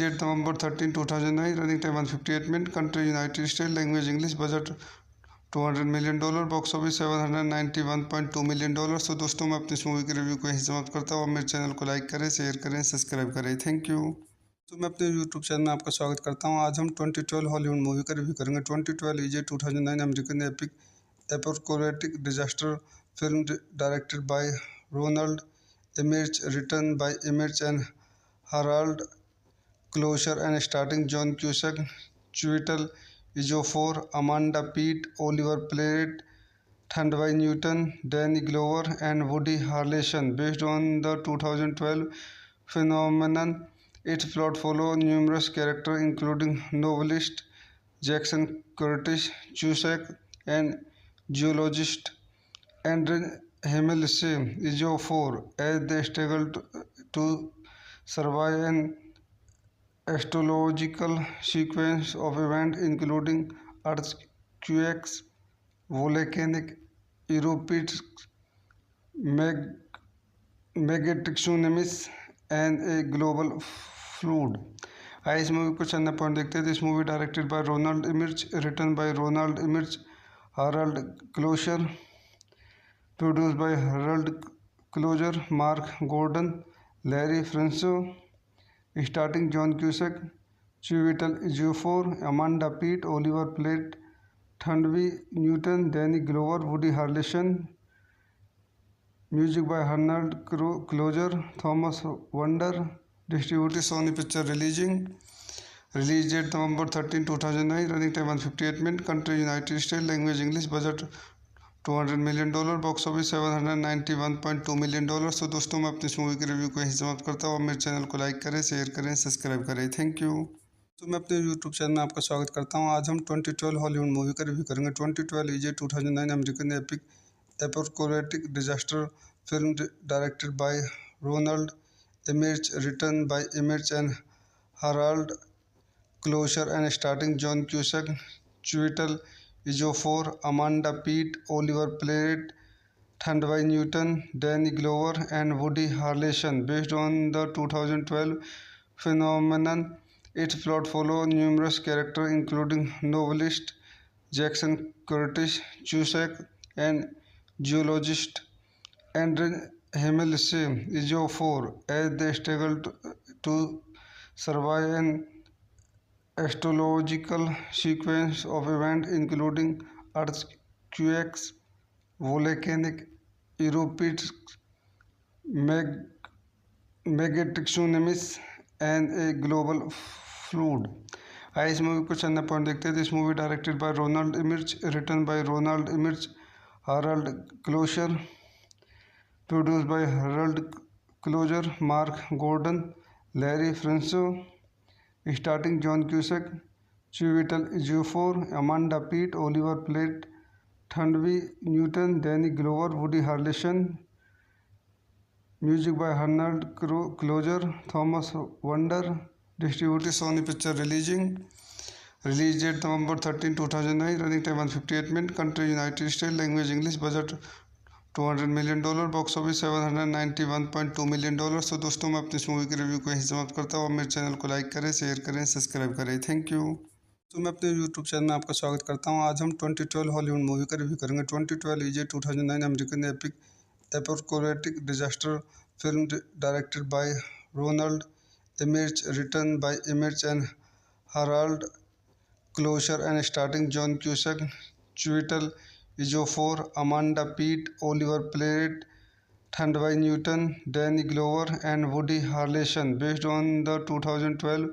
date November 13, 2009, running time 158 minute, country United State, language English, budget $200 million, box office $791.2 million. तो दोस्तों मैं अपनी इस movie के review को यहीं समाप्त करता हूँ। मेरे चैनल को लाइक करें, शेयर करें, सब्सक्राइब करें। Thank you. तो मैं अपने यूट्यूब चैनल में आपका स्वागत करता हूँ। आज हम 2012 हॉलीवुड मूवी का रिव्यू करेंगे। 2012 is a 2009 American epic apocalyptic disaster film directed by Ronald Emmerich, written by Emmerich and Harald Kloser and starring John Cusack, Chiwetel Ejiofor, Amanda Peet, Oliver Platt, Thandwai Newton, Danny Glover, and Woody Harrelson. Based on the 2012 phenomenon, its plot follows numerous characters including novelist Jackson Curtis Cusack and geologist Andre Himmelsen Ejiofor as they struggle to survive an astrological sequence of events including earthquakes, volcanic eruptions, meg- megatsunamis, and a global flood. आइए इस movie को चंदा point देखते हैं. This movie directed by Ronald Emmerich, written by Ronald Emmerich, Harald Kloser, produced by Harold Closer, Mark Gordon, Larry Franco, starring John Cusack, Chiwetel Ejiofor, Amanda Peet, Oliver Platt, Thandwai Newton, Danny Glover, Woody Harrelson. Music by Harold Closer, Thomas Wonder. Distributed Sony Picture Release date November 13, 2009. Running time 158 minutes. Country United States. Language English. Budget $200 million. Box office $791.2 million. तो दोस्तों मैं अपनी इस movie के review को यहीं समाप्त करता हूँ. मेरे चैनल को लाइक करें, शेयर करें, सब्सक्राइब करें. Thank you. तो मैं अपने यूट्यूब चैनल में आपका स्वागत करता हूँ. आज हम 2012 हॉलीवुड मूवी का रिव्यू करेंगे. 2012 is a 2009 American epic apocalyptic disaster film directed by Ronald Emmerich, written by Emmerich and Harald Kloser and starring John Cusack, Chiwetel Ejiofor, Amanda Peet, Oliver Platt, Thandwai Newton, Danny Glover, and Woody Harrelson. Based on the 2012 phenomenon, its plot follows numerous characters including novelist Jackson Curtis Cusack and geologist Andre Himmelsen Ejiofor as they struggle to survive an astrological sequence of events including earthquakes, volcanic eruptions, megatsunamis, and a global flood. आइए इस movie को चंदा point देखते हैं. This movie directed by Ronald Emmerich, written by Ronald Emmerich, Harald Kloser, produced by Harold Closer, Mark Gordon, Larry Franco, starring John Cusack, Chiwetel Ejiofor, Amanda Peet, Oliver Platt, Thandwai Newton, Danny Glover, Woody Harrelson. Music by Harold Closer, Thomas Wonder. Distributed Sony Picture Release date November 13, 2009. Running time 158 minutes. Country United States. Language English. Budget $200 million. Box office $791.2 million. तो दोस्तों मैं अपनी इस movie के review को यहीं समाप्त करता हूँ. मेरे चैनल को लाइक करें, शेयर करें, सब्सक्राइब करें. Thank you. तो मैं अपने यूट्यूब चैनल में आपका स्वागत करता हूँ. आज हम 2012 हॉलीवुड मूवी का रिव्यू करेंगे. 2012 is a 2009 American epic apocalyptic disaster film directed by Ronald Emmerich, written by Emmerich and Harald Kloser and starring John Cusack, Chiwetel Ejiofor, Amanda Peet, Oliver Platt, Thandwai Newton, Danny Glover, and Woody Harrelson. Based on the 2012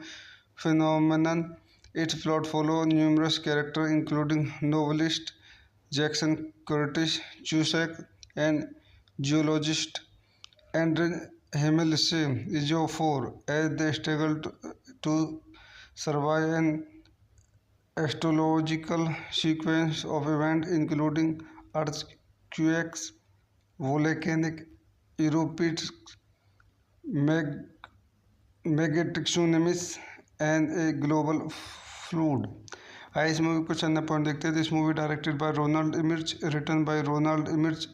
phenomenon, its plot follows numerous characters including novelist Jackson Curtis Cusack and geologist Andre Himmelsen Ejiofor as they struggle to survive an astrological sequence of events including earthquakes, volcanic eruptions, megatsunamis, and a global flood. आइए इस movie को चंदा point देखते हैं. This movie directed by Ronald Emmerich, written by Ronald Emmerich,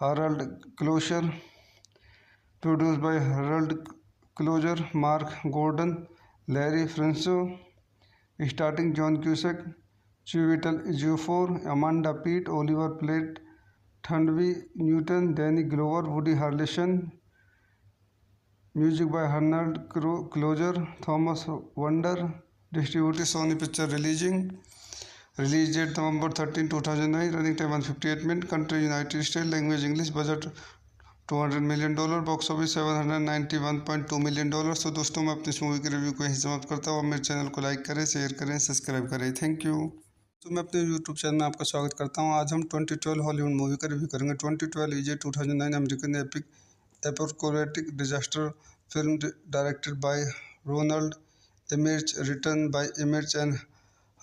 Harald Kloser, produced by Harold Closer, Mark Gordon, Larry Franco, starring John Cusack, Chiwetel Ejiofor, Amanda Peet, Oliver Platt, Thandwai Newton, Danny Glover, Woody Harrelson. Music by Harold Closer, Thomas Wonder. Distributed Sony Picture Release date November 13, 2009. Running time 158 minutes. Country United States. Language English. Budget $200 million. Box office $791.2 million. तो दोस्तों मैं अपनी इस movie के review को यहीं समाप्त करता हूँ. मेरे चैनल को लाइक करें, शेयर करें, सब्सक्राइब करें. Thank you. तो मैं अपने यूट्यूब चैनल में आपका स्वागत करता हूं। आज हम 2012 हॉलीवुड मूवी का रिव्यू करेंगे। 2012 is a 2009 American epic apocalyptic disaster film directed by Ronald Emmerich, written by Emmerich and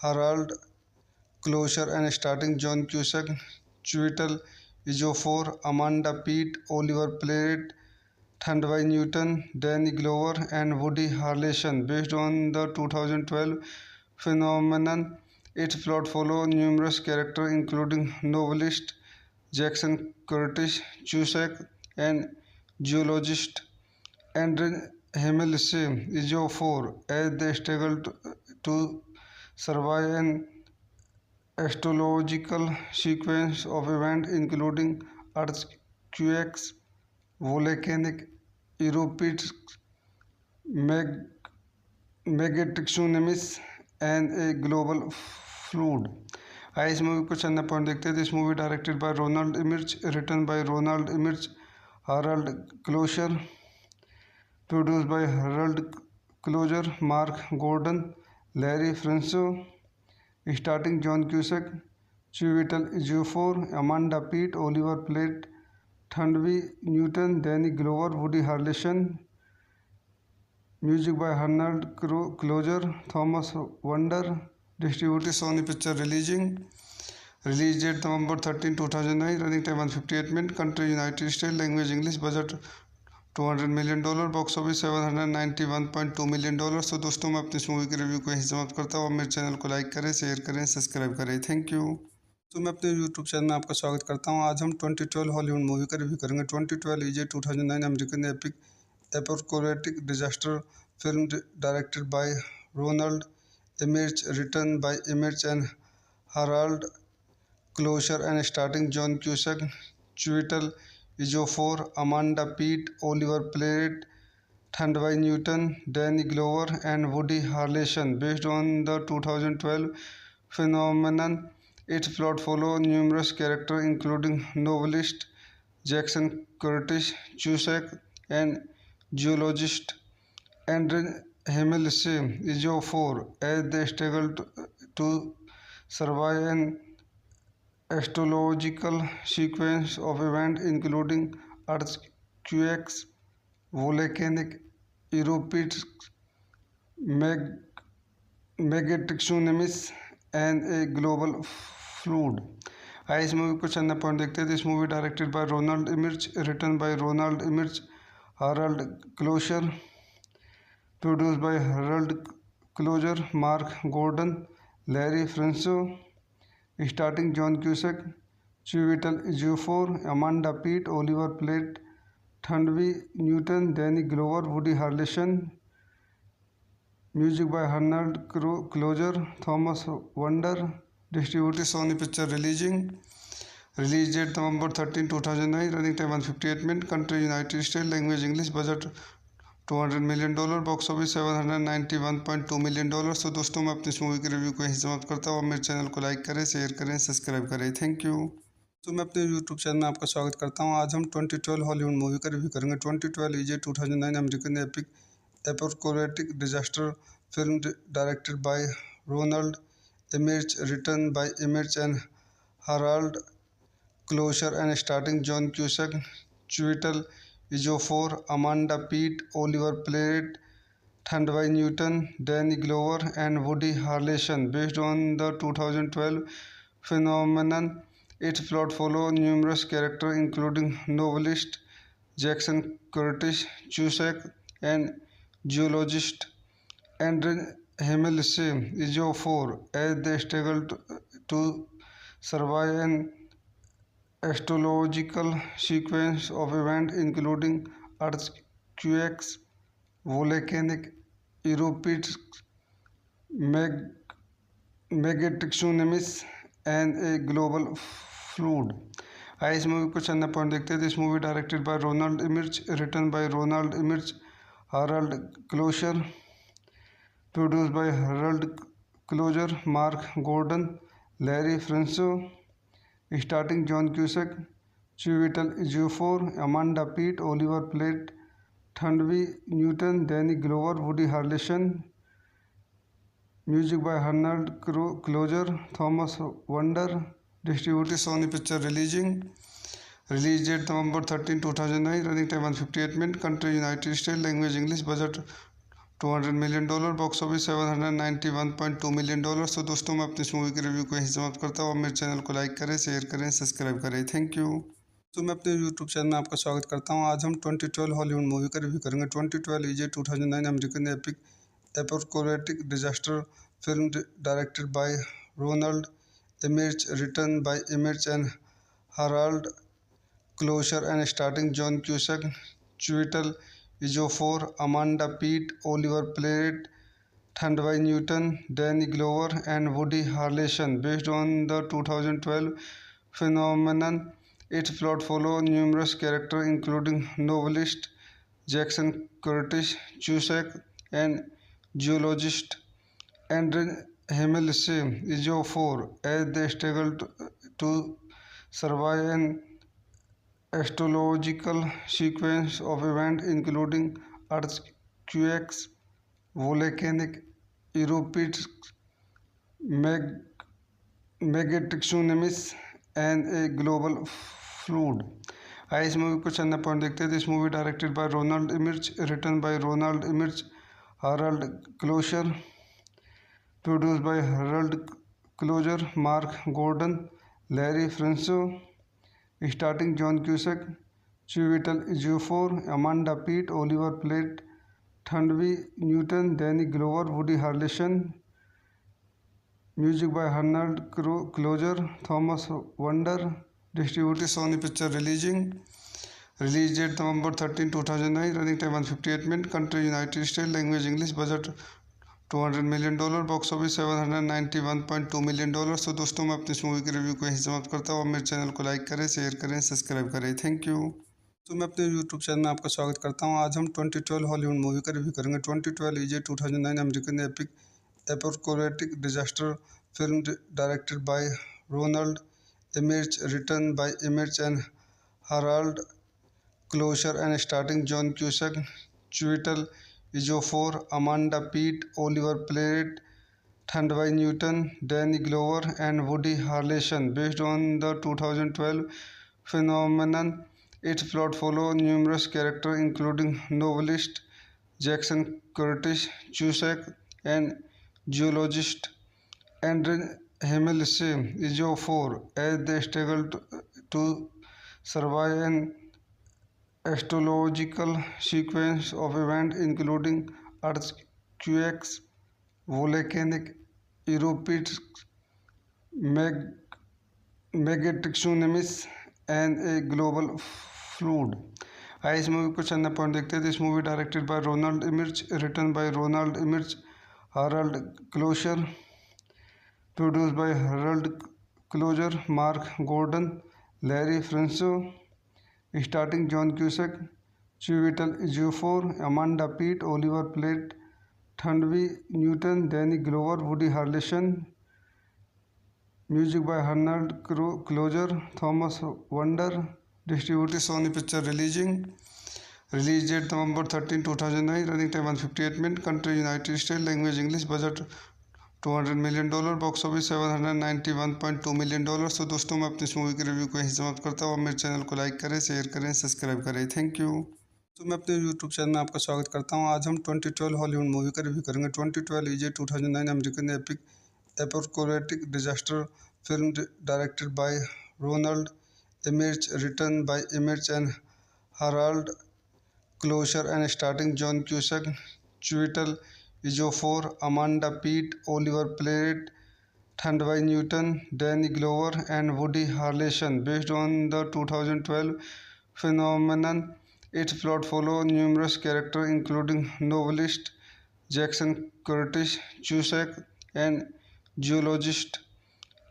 Harald Kloser and starting John Cusack, Chiwetel Ejiofor, Amanda Peet, Oliver Platt, Thandai Newton, Danny Glover, and Woody Harrelson. Based on the 2012 phenomenon, its plot follows numerous characters including novelist Jackson Curtis, Cusack, and geologist Andrew Hemelsey Ejiofor as they struggle to survive an astrological sequence of events including earthquakes, volcanic eruptions, megatsunamis, and a global flood. आइए इस movie को चंदा point देखते हैं। This movie directed by Ronald Emmerich, written by Ronald Emmerich, Harald Kloser, produced by Harald Kloser, Mark Gordon, Larry Franco, starting John Cusack, Chiwetel Ejiofor, Amanda Peet, Oliver Platt, Thandai Newton, Danny Glover, Woody Harrelson. Music by Arnold Closer, Thomas Wonder. Distributed Sony Picture Releasing. Release date November 13, 2009. Running time 158 minutes. Country United States. Language English. Budget $200 million. Box office $791.2 million. तो दोस्तों मैं अपनी इस movie के review को यहीं समाप्त करता हूँ। मेरे चैनल को लाइक करें, शेयर करें, सब्सक्राइब करें। Thank you. तो मैं अपने यूट्यूब चैनल में आपका स्वागत करता हूं। आज हम 2012 हॉलीवुड मूवी का रिव्यू करेंगे। 2012 is a 2009 American epic apocalyptic disaster film directed by Ronald Emmerich, written by Emmerich and Harald Kloser and starting John Cusack, Chiwetel Ejiofor, Amanda Peet, Oliver Platt, Thandai Newton, Danny Glover, and Woody Harrelson. Based on the 2012 phenomenon, its plot follows numerous characters including novelist Jackson Curtis, Cusack, and geologist Andrew Hemelsey Ejiofor as they struggle to survive an astrological sequence of events including earthquakes, volcanic eruptions, megatsunamis, and a global flood. आइए इस movie को चंदा point देखते हैं। This movie directed by Ronald Emmerich, written by Ronald Emmerich, Harald Kloser, produced by Harald Kloser, Mark Gordon, Larry Franco, starting John Cusack, Chiwetel Ejiofor, Amanda Peet, Oliver Platt, Thandai Newton, Danny Glover, Woody Harrelson. Music by Arnold Closer, Thomas Wonder. Distributed Sony Picture Releasing. Release date November 13, 2009. Running time 158 minutes. Country United States. Language English. Budget $200 million. Box office $791.2 million. तो दोस्तों मैं अपनी इस movie के review को यहीं समाप्त करता हूँ। मेरे चैनल को लाइक करें, शेयर करें, सब्सक्राइब करें। Thank you. तो मैं अपने यूट्यूब चैनल में आपका स्वागत करता हूं। आज हम 2012 हॉलीवुड मूवी का रिव्यू करेंगे। 2012 is a 2009 American epic apocalyptic disaster film directed by Ronald Emmerich, written by Emmerich and Harald Kloser and starting John Cusack, Chiwetel Ejiofor, Amanda Peet, Oliver Platt, Thandai Newton, Danny Glover, and Woody Harrelson. Based on the 2012 phenomenon, its plot follows numerous characters including novelist Jackson Curtis, Cusack, and geologist Andrew Hemelsey Ejiofor as they struggle to survive an astrological sequence of events including earthquakes, volcanic eruptions, megatsunamis, and a global flood. आइए इस movie को चंदा point देखते हैं। This movie directed by Ronald Emmerich, written by Ronald Emmerich, Harald Kloser, produced by Harald Kloser, Mark Gordon, Larry Franco, starting John Cusack, Chiwetel Ejiofor, Amanda Peet, Oliver Platt, Thandai Newton, Danny Glover, Woody Harrelson. Music by Arnold Closer, Thomas Wonder. Distributed Sony Picture Releasing. Release date November 13, 2009. Running time 158 minutes. Country United States. Language English. Budget $200 million. Box office $791.2 million। तो दोस्तों मैं अपनी इस movie के review को यहीं समाप्त करता हूँ। मेरे चैनल को लाइक करें, शेयर करें, सब्सक्राइब करें। Thank you. तो मैं अपने यूट्यूब चैनल में आपका स्वागत करता हूँ। आज हम 2012 हॉलीवुड मूवी का रिव्यू करेंगे। 2012 is a 2009 American epic apocalyptic disaster film directed by Ronald Emmerich, written by Emmerich and Harald Kloser and starting John Cusack, Chiwetel Ejiofor, Amanda Peet, Oliver Platt, Thandai Newton, Danny Glover, and Woody Harrelson. Based on the 2012 phenomenon, its plot follows numerous characters, including novelist Jackson Curtis, Cusack, and geologist Andre Himmelse Ejiofor as they struggle to survive an astrological sequence of events including earthquakes, volcanic eruptions, megatsunamis, and a global flood. आइए इस movie को चंदा point देखते हैं। This movie directed by Ronald Emmerich, written by Ronald Emmerich, Harald Kloser, produced by Harald Kloser, Mark Gordon, Larry Franco, starting John Cusack, Chiwetel Ejiofor, Amanda Peet, Oliver Platt, Thandai Newton, Danny Glover, Woody Harrelson. Music by Arnold Closer, Thomas Wonder. Distributed Sony Picture Releasing. Release date November 13, 2009. Running time 158 minutes. Country United States. Language English. Budget $200 million। Box office $791.2 million। तो दोस्तों मैं अपनी इस movie के review को यहीं समाप्त करता हूँ। मेरे चैनल को लाइक करें, शेयर करें, सब्सक्राइब करें। Thank you. तो मैं अपने यूट्यूब चैनल में आपका स्वागत करता हूँ। आज हम 2012 हॉलीवुड मूवी का रिव्यू करेंगे। 2012 is a 2009 American epic apocalyptic disaster film directed by Ronald Emmerich, written by Emmerich and Harald Kloser and starting John Cusack, Chiwetel Ejiofor, Amanda Peet, Oliver Platt, Thandai Newton, Danny Glover, and Woody Harrelson. Based on the 2012 phenomenon, its plot follows numerous characters, including novelist Jackson Curtis, Cusack, and geologist Andre Himmelse Ejiofor as they struggle to survive an astrological sequence of events including earthquakes, volcanic eruptions, megatsunamis, and a global flood. आइए इस movie को चंदा point देखते हैं। This movie directed by Ronald Emmerich, written by Ronald Emmerich, Harald Kloser, produced by Harald Kloser, Mark Gordon, Larry Franco, starting John Cusack, Chiwetel Ejiofor, Amanda Peet, Oliver Platt, Thandai Newton, Danny Glover, Woody Harrelson. Music by Arnold Closer, Thomas Wonder. Distributed Sony Picture Releasing. Release date November 13, 2009. Running time 158 minutes. Country United States. Language English. Budget $200 million। Box office $791.2 million। तो दोस्तों मैं अपनी इस movie के review को यहीं समाप्त करता हूँ। मेरे चैनल को लाइक करें, शेयर करें, सब्सक्राइब करें। Thank you. तो मैं अपने यूट्यूब चैनल में आपका स्वागत करता हूँ। आज हम 2012 हॉलीवुड मूवी का रिव्यू करेंगे। 2012 is a 2009 American epic apocalyptic disaster film directed by Ronald Emmerich, written by Emmerich and Harald Kloser and starting John Cusack, Chiwetel Ejiofor, Amanda Peet, Oliver Platt, Thandai Newton, Danny Glover, and Woody Harrelson. Based on the 2012 phenomenon, its plot follows numerous characters, including novelist Jackson Curtis, Cusack, and geologist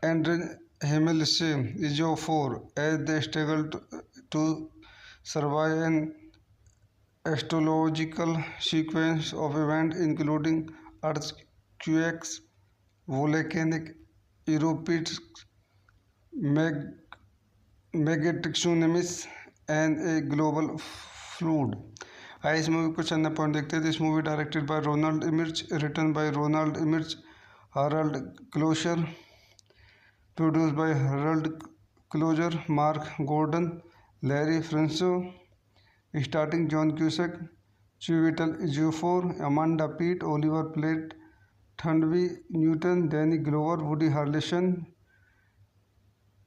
Andre Himmelse Ejiofor as they struggle to survive an astrological sequence of events including earthquakes, volcanic eruptions, megatsunamis, and a global flood. आइए इस movie को चंदा point देखते हैं। This movie directed by Ronald Emmerich, written by Ronald Emmerich, Harald Kloser, produced by Harald Kloser, Mark Gordon, Larry Franco, starting John Cusack, Chiwetel Ejiofor, Amanda Peet, Oliver Platt, Thandvi Newton, Danny Glover, Woody Harrelson.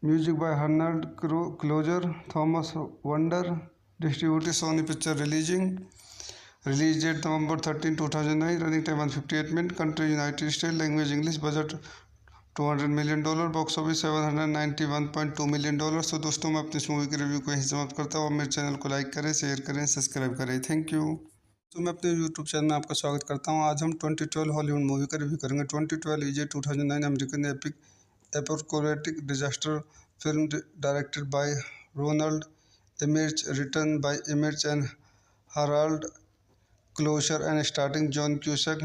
Music by Harald Kloser, Thomas Wonder. Distributed Sony Picture Releasing. Release date November 13, 2009. Running time 158 minutes. Country United States. Language English. Budget $200 million. Box office $791.2 million। तो दोस्तों मैं अपनी इस movie के review को यहीं समाप्त करता हूँ। मेरे चैनल को लाइक करें, शेयर करें, सब्सक्राइब करें। Thank you. तो मैं अपने यूट्यूब चैनल में आपका स्वागत करता हूँ। आज हम 2012 हॉलीवुड मूवी का रिव्यू करेंगे। 2012 is a 2009 American epic apocalyptic disaster film directed by Ronald Emmerich, written by Emmerich and Harald Kloser, and starring John Cusack,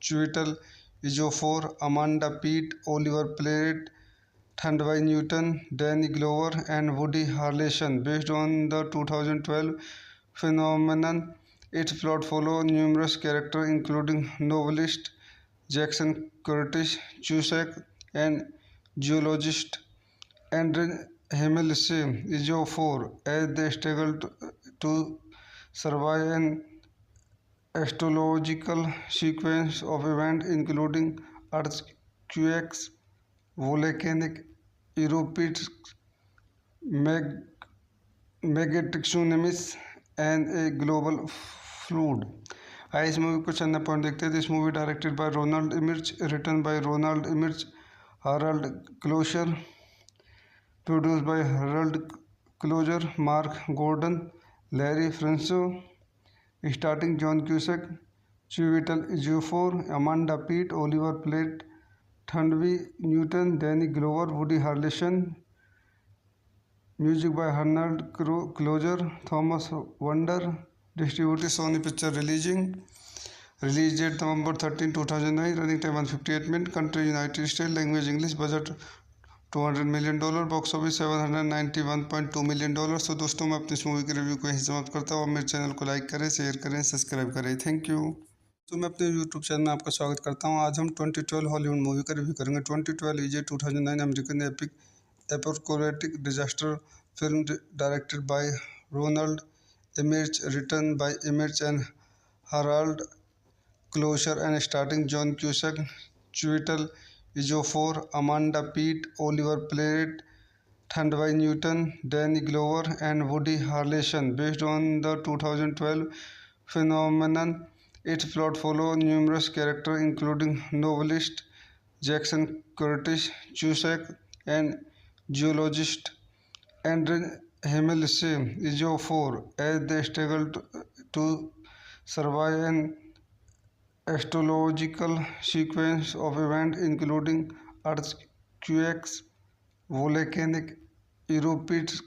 Chiwetel Ejiofor, Amanda Peet, Oliver Platt, Thandvi Newton, Danny Glover, and Woody Harrelson. Based on the 2012 phenomenon, its plot follows numerous characters including novelist Jackson Curtis, Cusack, and geologist Andre Ejiofor as they struggle to survive an astrological sequence of events including earthquakes, volcanic eruptions, megatsunamis, and a global flood. आइए इस movie को चंदा point देखते हैं। This movie directed by Ronald Emmerich, written by Ronald Emmerich, Harald Kloser, produced by Harald Kloser, Mark Gordon, Larry Franco, starring John Cusack, Chiwetel Ejiofor, Amanda Peet, Oliver Platt, Thandvi Newton, Danny Glover, Woody Harrelson. Music by Harald Kloser, Thomas Wonder. Distributed Sony Picture Releasing. Release date November 13, 2009. Running time 158 minutes. Country United States. Language English. Budget $200 million. Box office $791.2 million। तो दोस्तों मैं अपनी इस movie के review को यहीं समाप्त करता हूँ। मेरे चैनल को लाइक करें, शेयर करें, सब्सक्राइब करें। Thank you. तो मैं अपने यूट्यूब चैनल में आपका स्वागत करता हूँ। आज हम 2012 हॉलीवुड मूवी का रिव्यू करेंगे। 2012 is a 2009 American epic apocalyptic disaster film directed by Ronald Emmerich, written by Emmerich and Harald Kloser, and starring John Cusack, Chiwetel Ejiofor, Amanda Peet, Oliver Platt, Thandvi Newton, Danny Glover, and Woody Harrelson. Based on the 2012 phenomenon, its plot follows numerous characters including novelist Jackson Curtis, Cusack, and geologist Andre Ejiofor as they struggle to survive an astrological sequence of events including earthquakes, volcanic eruptions,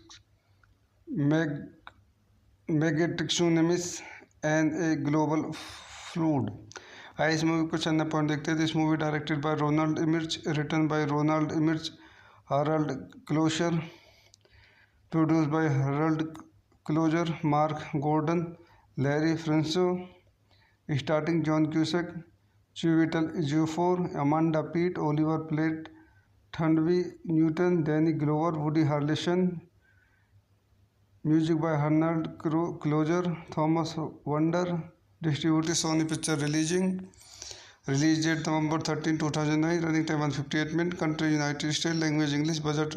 megatsunamis, and a global flood. आइए इस movie को चंदा point देखते हैं। This movie directed by Ronald Emmerich, written by Ronald Emmerich, Harald Kloser, produced by Harald Kloser, Mark Gordon, Larry Franco, starring John Cusack, Chiwetel Ejiofor, Amanda Peet, Oliver Platt, Thandvi Newton, Danny Glover, Woody Harrelson. Music by Harald Kloser, Thomas Wonder. Distributed Sony Picture Releasing. Release date November 13, 2009. Running time 158 minutes. Country United States. Language English. Budget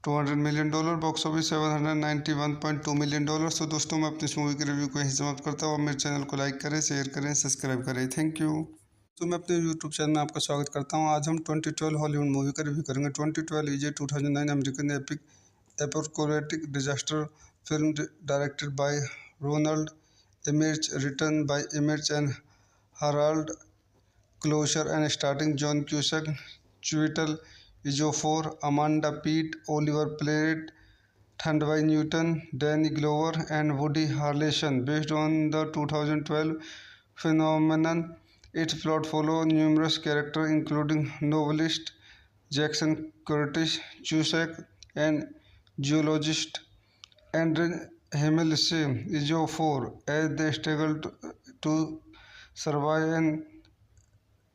$200 million. Box office $791.2 million। तो दोस्तों मैं अपनी इस movie के review को यहीं समाप्त करता हूँ। मेरे चैनल को लाइक करें, शेयर करें, सब्सक्राइब करें। Thank you. तो मैं अपने यूट्यूब चैनल में आपका स्वागत करता हूँ। आज हम 2012 हॉलीवुड मूवी का रिव्यू करेंगे। 2012 is a 2009 American epic apocalyptic disaster film directed by Ronald Emmerich, written by Emmerich and Harald Kloser, and starring John Cusack, Chiwetel Ejiofor, Amanda Peet, Oliver Platt, Thandvi Newton, Danny Glover, and Woody Harrelson. Based on the 2012 phenomenon, its plot follows numerous characters including novelist Jackson Curtis, Cusack, and geologist Andre Ejiofor as they struggle to survive an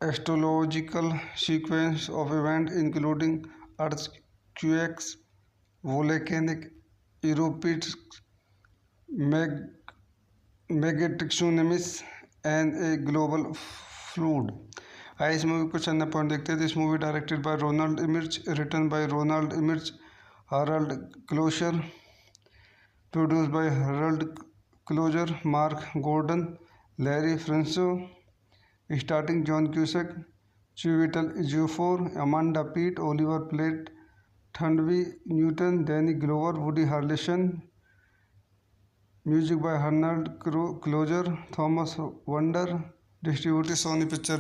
astrological sequence of events including earthquakes, volcanic eruptions, meg- megatsunamis, and a global flood. आइए इस movie को चंद point देखते हैं। This movie directed by Ronald Emmerich, written by Ronald Emmerich, Harald Kloser, produced by Harald Kloser, Mark Gordon, Larry Franco, starting John Cusack, Chiwetel Ejiofor, Amanda Peet, Oliver Platt, Thandiwe Newton, Danny Glover, Woody Harrelson, music by Harald Kloser, Thomas Wander, distributed Sony picture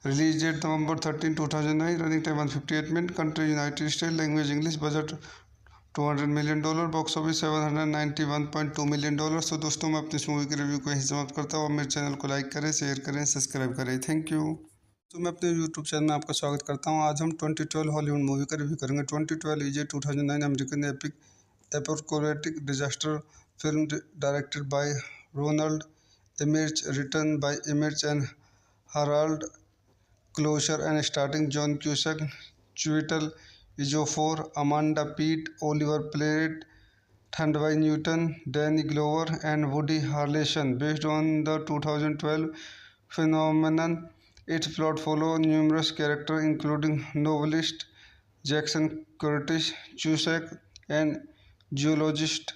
release date November 13, 2009, running time 158 minute, country United State, language English, budget $200 million, box office $791.2 million. तो दोस्तों मैं अपनी इस movie के review को यहीं समाप्त करता हूँ। आप मेरे चैनल को लाइक करें, शेयर करें, सब्सक्राइब करें। Thank you. तो मैं अपने यूट्यूब चैनल में आपका स्वागत करता हूँ। आज हम 2012 हॉलीवुड मूवी का रिव्यू करेंगे। 2012 is a 2009 American epic apocalyptic disaster film directed by Ronald Emmerich, written by Emmerich and Harald Kloser and starring John Cusack, Chiwetel Ejiofor, Amanda Peet, Oliver Platt, Thandai Newton, Danny Glover, and Woody Harrelson. Based on the 2012 phenomenon, its plot follows numerous characters including novelist Jackson Curtis, Cusack, and geologist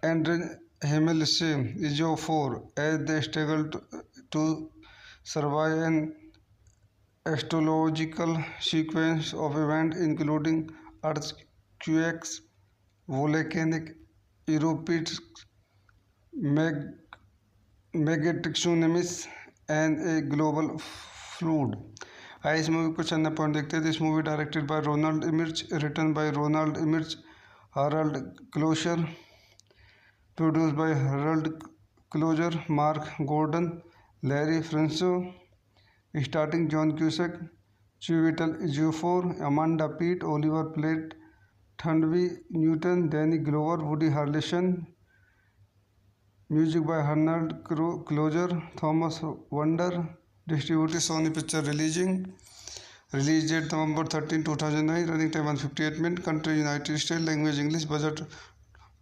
Andre Himmelse Ejiofor as they struggle to survive an astrological sequence of events including earthquakes, volcanic eruptions, megatsunamis, and a global flood. आइए इस movie को चंद point देखते हैं। This movie directed by Ronald Emmerich, written by Ronald Emmerich, Harald Kloser, produced by Harald Kloser, Mark Gordon, Larry Franco, starting John Cusack, Chiwetel Ejiofor, Amanda Peet, Oliver Platt, Thandai Newton, Danny Glover, Woody Harrelson, music by Arnold Closer, Thomas Wonder, distributed Sony Picture release date November 13, 2009, running time 158 minutes, country United States, language English, budget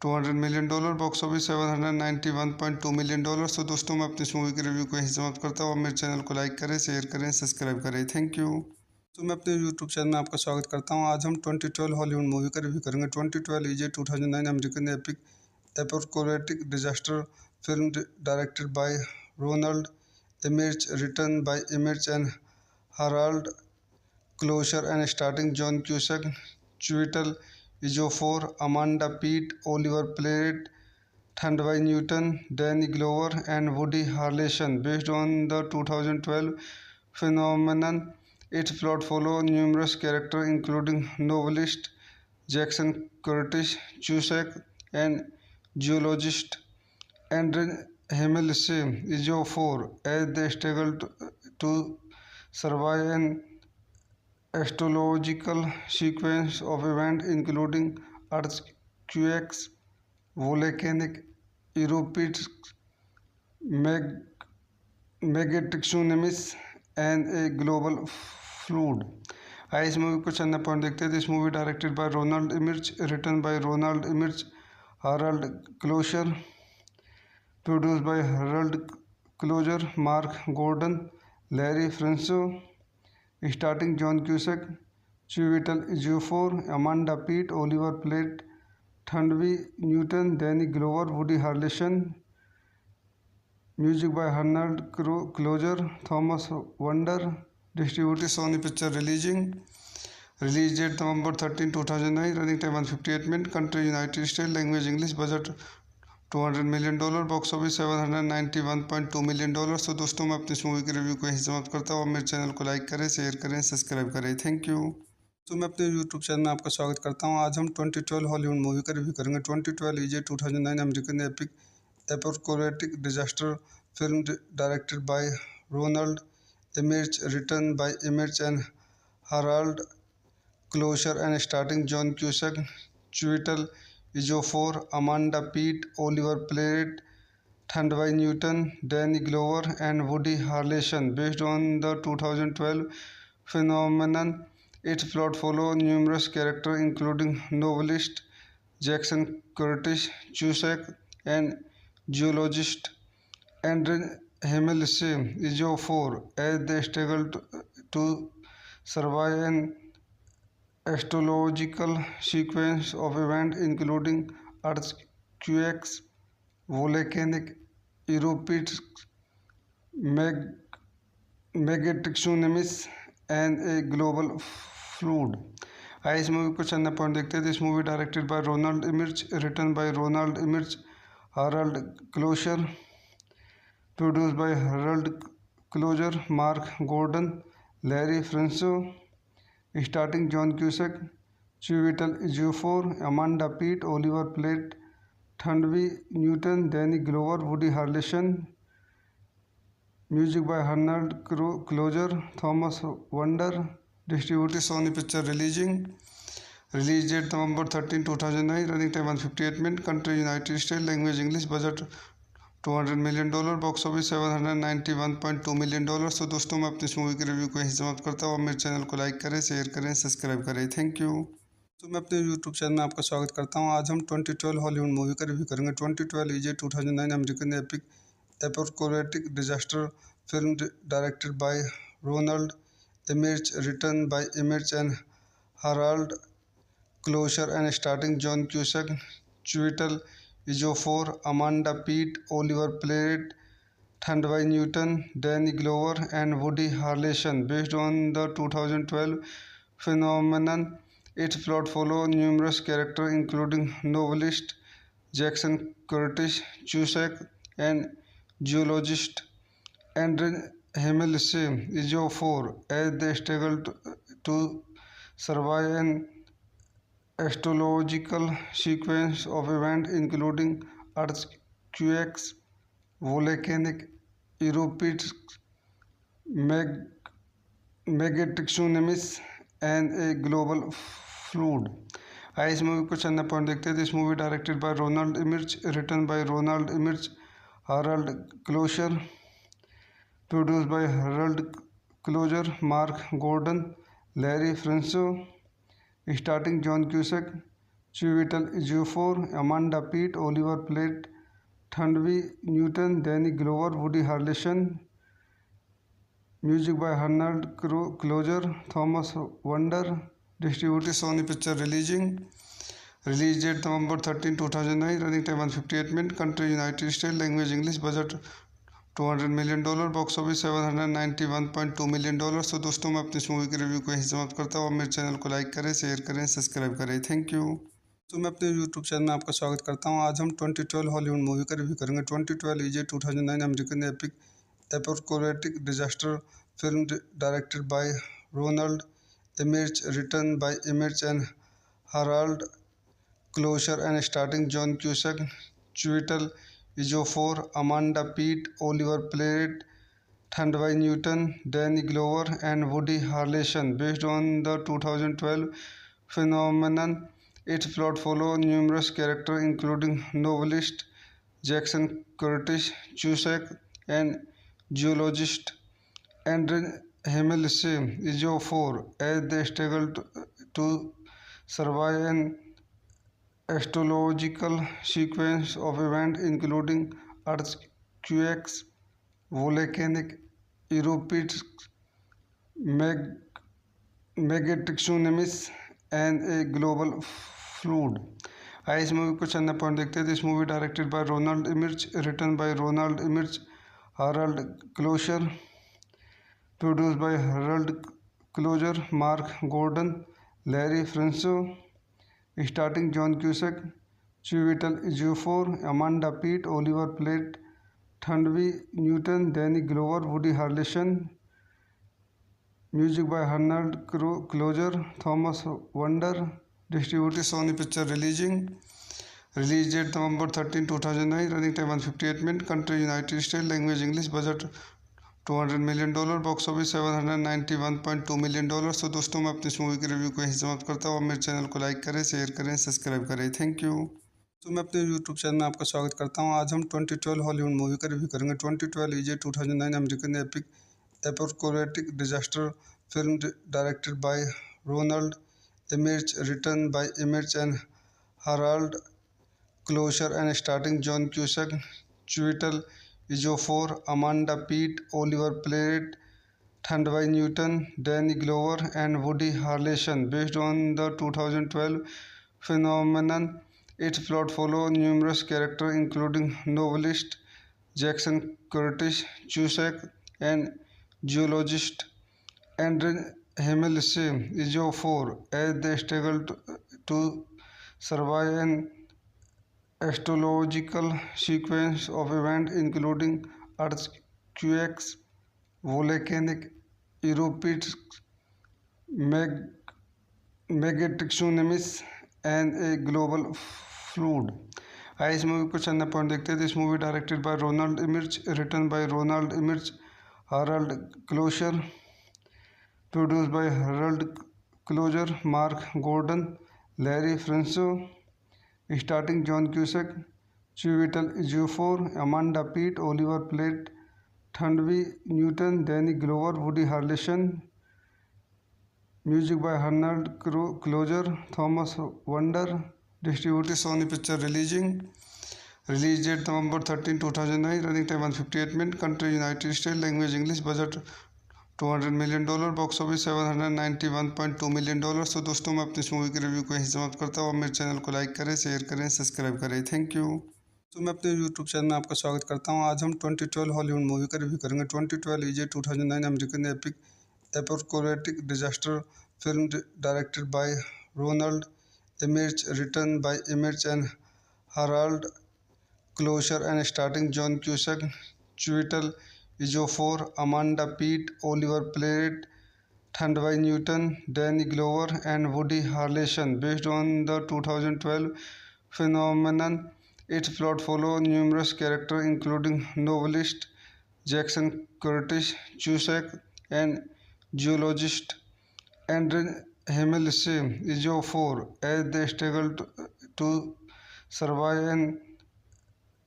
$200 million, box office $791.2 million. तो दोस्तों मैं अपनी इस movie के review को यहीं समाप्त करता हूँ। आप मेरे चैनल को लाइक करें, शेयर करें, सब्सक्राइब करें। Thank you. तो मैं अपने यूट्यूब चैनल में आपका स्वागत करता हूँ। आज हम 2012 हॉलीवुड मूवी का रिव्यू करेंगे। 2012 is a 2009 American epic apocalyptic disaster film directed by Ronald Emmerich, written by Emmerich and Harald Kloser and starring John Cusack, Chiwetel Ejiofor, Amanda Peet, Oliver Platt, Thandai Newton, Danny Glover, and Woody Harrelson. Based on the 2012 phenomenon, its plot follows numerous characters including novelist Jackson Curtis, Cusack, and geologist Andre Himmelse Ejiofor as they struggle to survive an astrological sequence of events including earthquakes, volcanic eruptions, megatsunamis, and a global flood. आइए इस movie को चंद point देखते हैं। This movie directed by Ronald Emmerich, written by Ronald Emmerich, Harald Kloser, produced by Harald Kloser, Mark Gordon, Larry Franco, starting John Cusack, Chiwetel Ejiofor, Amanda Peet, Oliver Platt, Thandai Newton, Danny Glover, Woody Harrelson, music by Arnold Closer, Thomas Wonder, distributed Sony Picture release date November 13, 2009, running time 158 minutes, country United States, language English, budget $200 million, box office $791.2 million. तो दोस्तों मैं अपनी इस movie के review को यहीं समाप्त करता हूँ। आप मेरे चैनल को लाइक करें, शेयर करें, सब्सक्राइब करें। Thank you. तो मैं अपने यूट्यूब चैनल में आपका स्वागत करता हूँ। आज हम 2012 हॉलीवुड मूवी का रिव्यू करेंगे। 2012 is a 2009 American epic apocalyptic disaster film directed by Ronald Emmerich, written by Emmerich and Harald Kloser and starring John Cusack, Chiwetel Ejiofor, Amanda Peet, Oliver Platt, Thandwai Newton, Danny Glover, and Woody Harrelson. Based on the 2012 phenomenon, its plot follows numerous characters including novelist Jackson Curtis Cusack and geologist Andre Himmelstein Ejiofor as they struggle to survive an astrological sequence of events including earthquakes, volcanic eruptions, meg- megatsunamis, and a global flood. आइए इस movie को चंदा point देखते हैं. This movie directed by Ronald Emmerich, written by Ronald Emmerich, Harald Kloser, produced by Harold Closer, Mark Gordon, Larry Franco, starring John Cusack, Chiwetel Ejiofor, Amanda Peet, Oliver Platt, Thandwai Newton, Danny Glover, Woody Harrelson. Music by Harold Closer, Thomas Wonder. Distributed Sony Picture Releasing. Release date November 13, 2009. Running time 158 minutes. Country United States. Language English. Budget $200 million. Box office $791.2 million. तो दोस्तों मैं अपनी इस movie के review को यहीं समाप्त करता हूँ. मेरे चैनल को लाइक करें, शेयर करें, सब्सक्राइब करें. Thank you. तो मैं अपने यूट्यूब चैनल में आपका स्वागत करता हूँ. आज हम 2012 हॉलीवुड मूवी का रिव्यू करेंगे. 2012 is a 2009 American epic apocalyptic disaster film directed by Ronald Emmerich, written by Emmerich and Harald Kloser and starting John Cusack, Chiwetel Ejiofor, Amanda Peet, Oliver Platt, Thandwai Newton, Danny Glover, and Woody Harrelson. Based on the 2012 phenomenon, its plot follows numerous characters including novelist Jackson Curtis Cusack and geologist Andre Himmelstein Ejiofor as they struggle to survive an astrological sequence of events including earthquakes, volcanic eruptions, megatsunamis, and a global flood. आइए इस movie को चंदा point देखते हैं. This movie directed by Ronald Emmerich, written by Ronald Emmerich, Harald Kloser, produced by Harold Closer, Mark Gordon, Larry Franco, starring John Cusack, Chiwetel Ejiofor, Amanda Peet, Oliver Platt, Thandwai Newton, Danny Glover, Woody Harrelson. Music by Harold Closer, Thomas Wonder. Distributed Sony Picture Releasing. Release date November 13, 2009. Running time 158 minutes. Country United States. Language English. Budget $200 million. Box office $791.2 million. तो दोस्तों मैं अपनी इस movie के review को यहीं समाप्त करता हूँ. मेरे चैनल को लाइक करें, शेयर करें, सब्सक्राइब करें. Thank you. तो मैं अपने यूट्यूब चैनल में आपका स्वागत करता हूँ. आज हम 2012 हॉलीवुड मूवी का रिव्यू करेंगे. 2012 is a 2009 American epic apocalyptic disaster film directed by Ronald Emmerich, written by Emmerich and Harald Kloser and starting John Cusack, Chiwetel Ejiofor, Amanda Peet, Oliver Platt, Thandwai Newton, Danny Glover, and Woody Harrelson. Based on the 2012 phenomenon, its plot follows numerous characters including novelist Jackson Curtis Cusack and geologist Andre Himmelstein Ejiofor as they struggle to survive an astrological sequence of events including earthquakes, volcanic eruptions, megatsunamis, and a global flood. आइए इस movie को चंदा point देखते हैं. This movie directed by Ronald Emmerich, written by Ronald Emmerich, Harald Kloser, produced by Harold Closer, Mark Gordon, Larry Franco, starring John Cusack, Chiwetel Ejiofor, Amanda Peet, Oliver Platt, Thandwai Newton, Danny Glover, Woody Harrelson. Music by Harold Closer, Thomas Wonder. Distributed Sony Picture Releasing. Release date November 13, 2009. Running time 158 minutes. Country United States. Language English. Budget $200 million. Box office $791.2 million. तो दोस्तों मैं अपनी इस movie के review को यहीं समाप्त करता हूँ. मेरे चैनल को लाइक करें, शेयर करें, सब्सक्राइब करें. Thank you. तो मैं अपने यूट्यूब चैनल में आपका स्वागत करता हूं। आज हम 2012 हॉलीवुड मूवी का रिव्यू करेंगे। 2012 is a 2009 American epic apocalyptic disaster film directed by Ronald Emmerich, written by Emmerich and Harald Kloser and starting John Cusack, Chiwetel Ejiofor, Amanda Peet, Oliver Platt, Thandai Newton, Danny Glover, and Woody Harrelson. Based on the 2012 phenomenon, its plot follows numerous characters, including novelist Jackson Curtis, Cusack, and geologist Andre Himmelse Ejiofor, as they struggle to survive an astrological sequence of events, including earthquakes, volcanic eruptions, meg- megatsunamis, and a global flood. आइए इस movie को चंद point देखते हैं। This movie directed by Ronald Emmerich, written by Ronald Emmerich, Harald Kloser, produced by Harald Kloser, Mark Gordon, Larry Franco, starting John Cusack, Chiwetel Ejiofor, Amanda Peet, Oliver Platt, Thandai Newton, Danny Glover, Woody Harrelson. Music by Arnold Closer, Thomas Wonder. Distributed Sony Picture Releasing. Release date November 13, 2009. Running time 158 minutes. Country United States. Language English. Budget $200 million. Box office $791.2 million. तो दोस्तों मैं अपनी इस movie के review को यहीं समाप्त करता हूँ। मेरे चैनल को लाइक करें, शेयर करें, सब्सक्राइब करें। Thank you. तो मैं अपने यूट्यूब चैनल में आपका स्वागत करता हूं। आज हम 2012 हॉलीवुड मूवी का रिव्यू करेंगे। 2012 is a 2009 American epic apocalyptic disaster film directed by Ronald Emmerich, written by Emmerich and Harald Kloser and starting John Cusack, Chiwetel Ejiofor, Amanda Peet, Oliver Platt, Thandai Newton, Danny Glover, and Woody Harrelson. Based on the 2012 phenomenon, its plot follows numerous characters, including novelist Jackson Curtis, Cusack, and geologist Andre Himmelse Ejiofor, as they struggle to survive an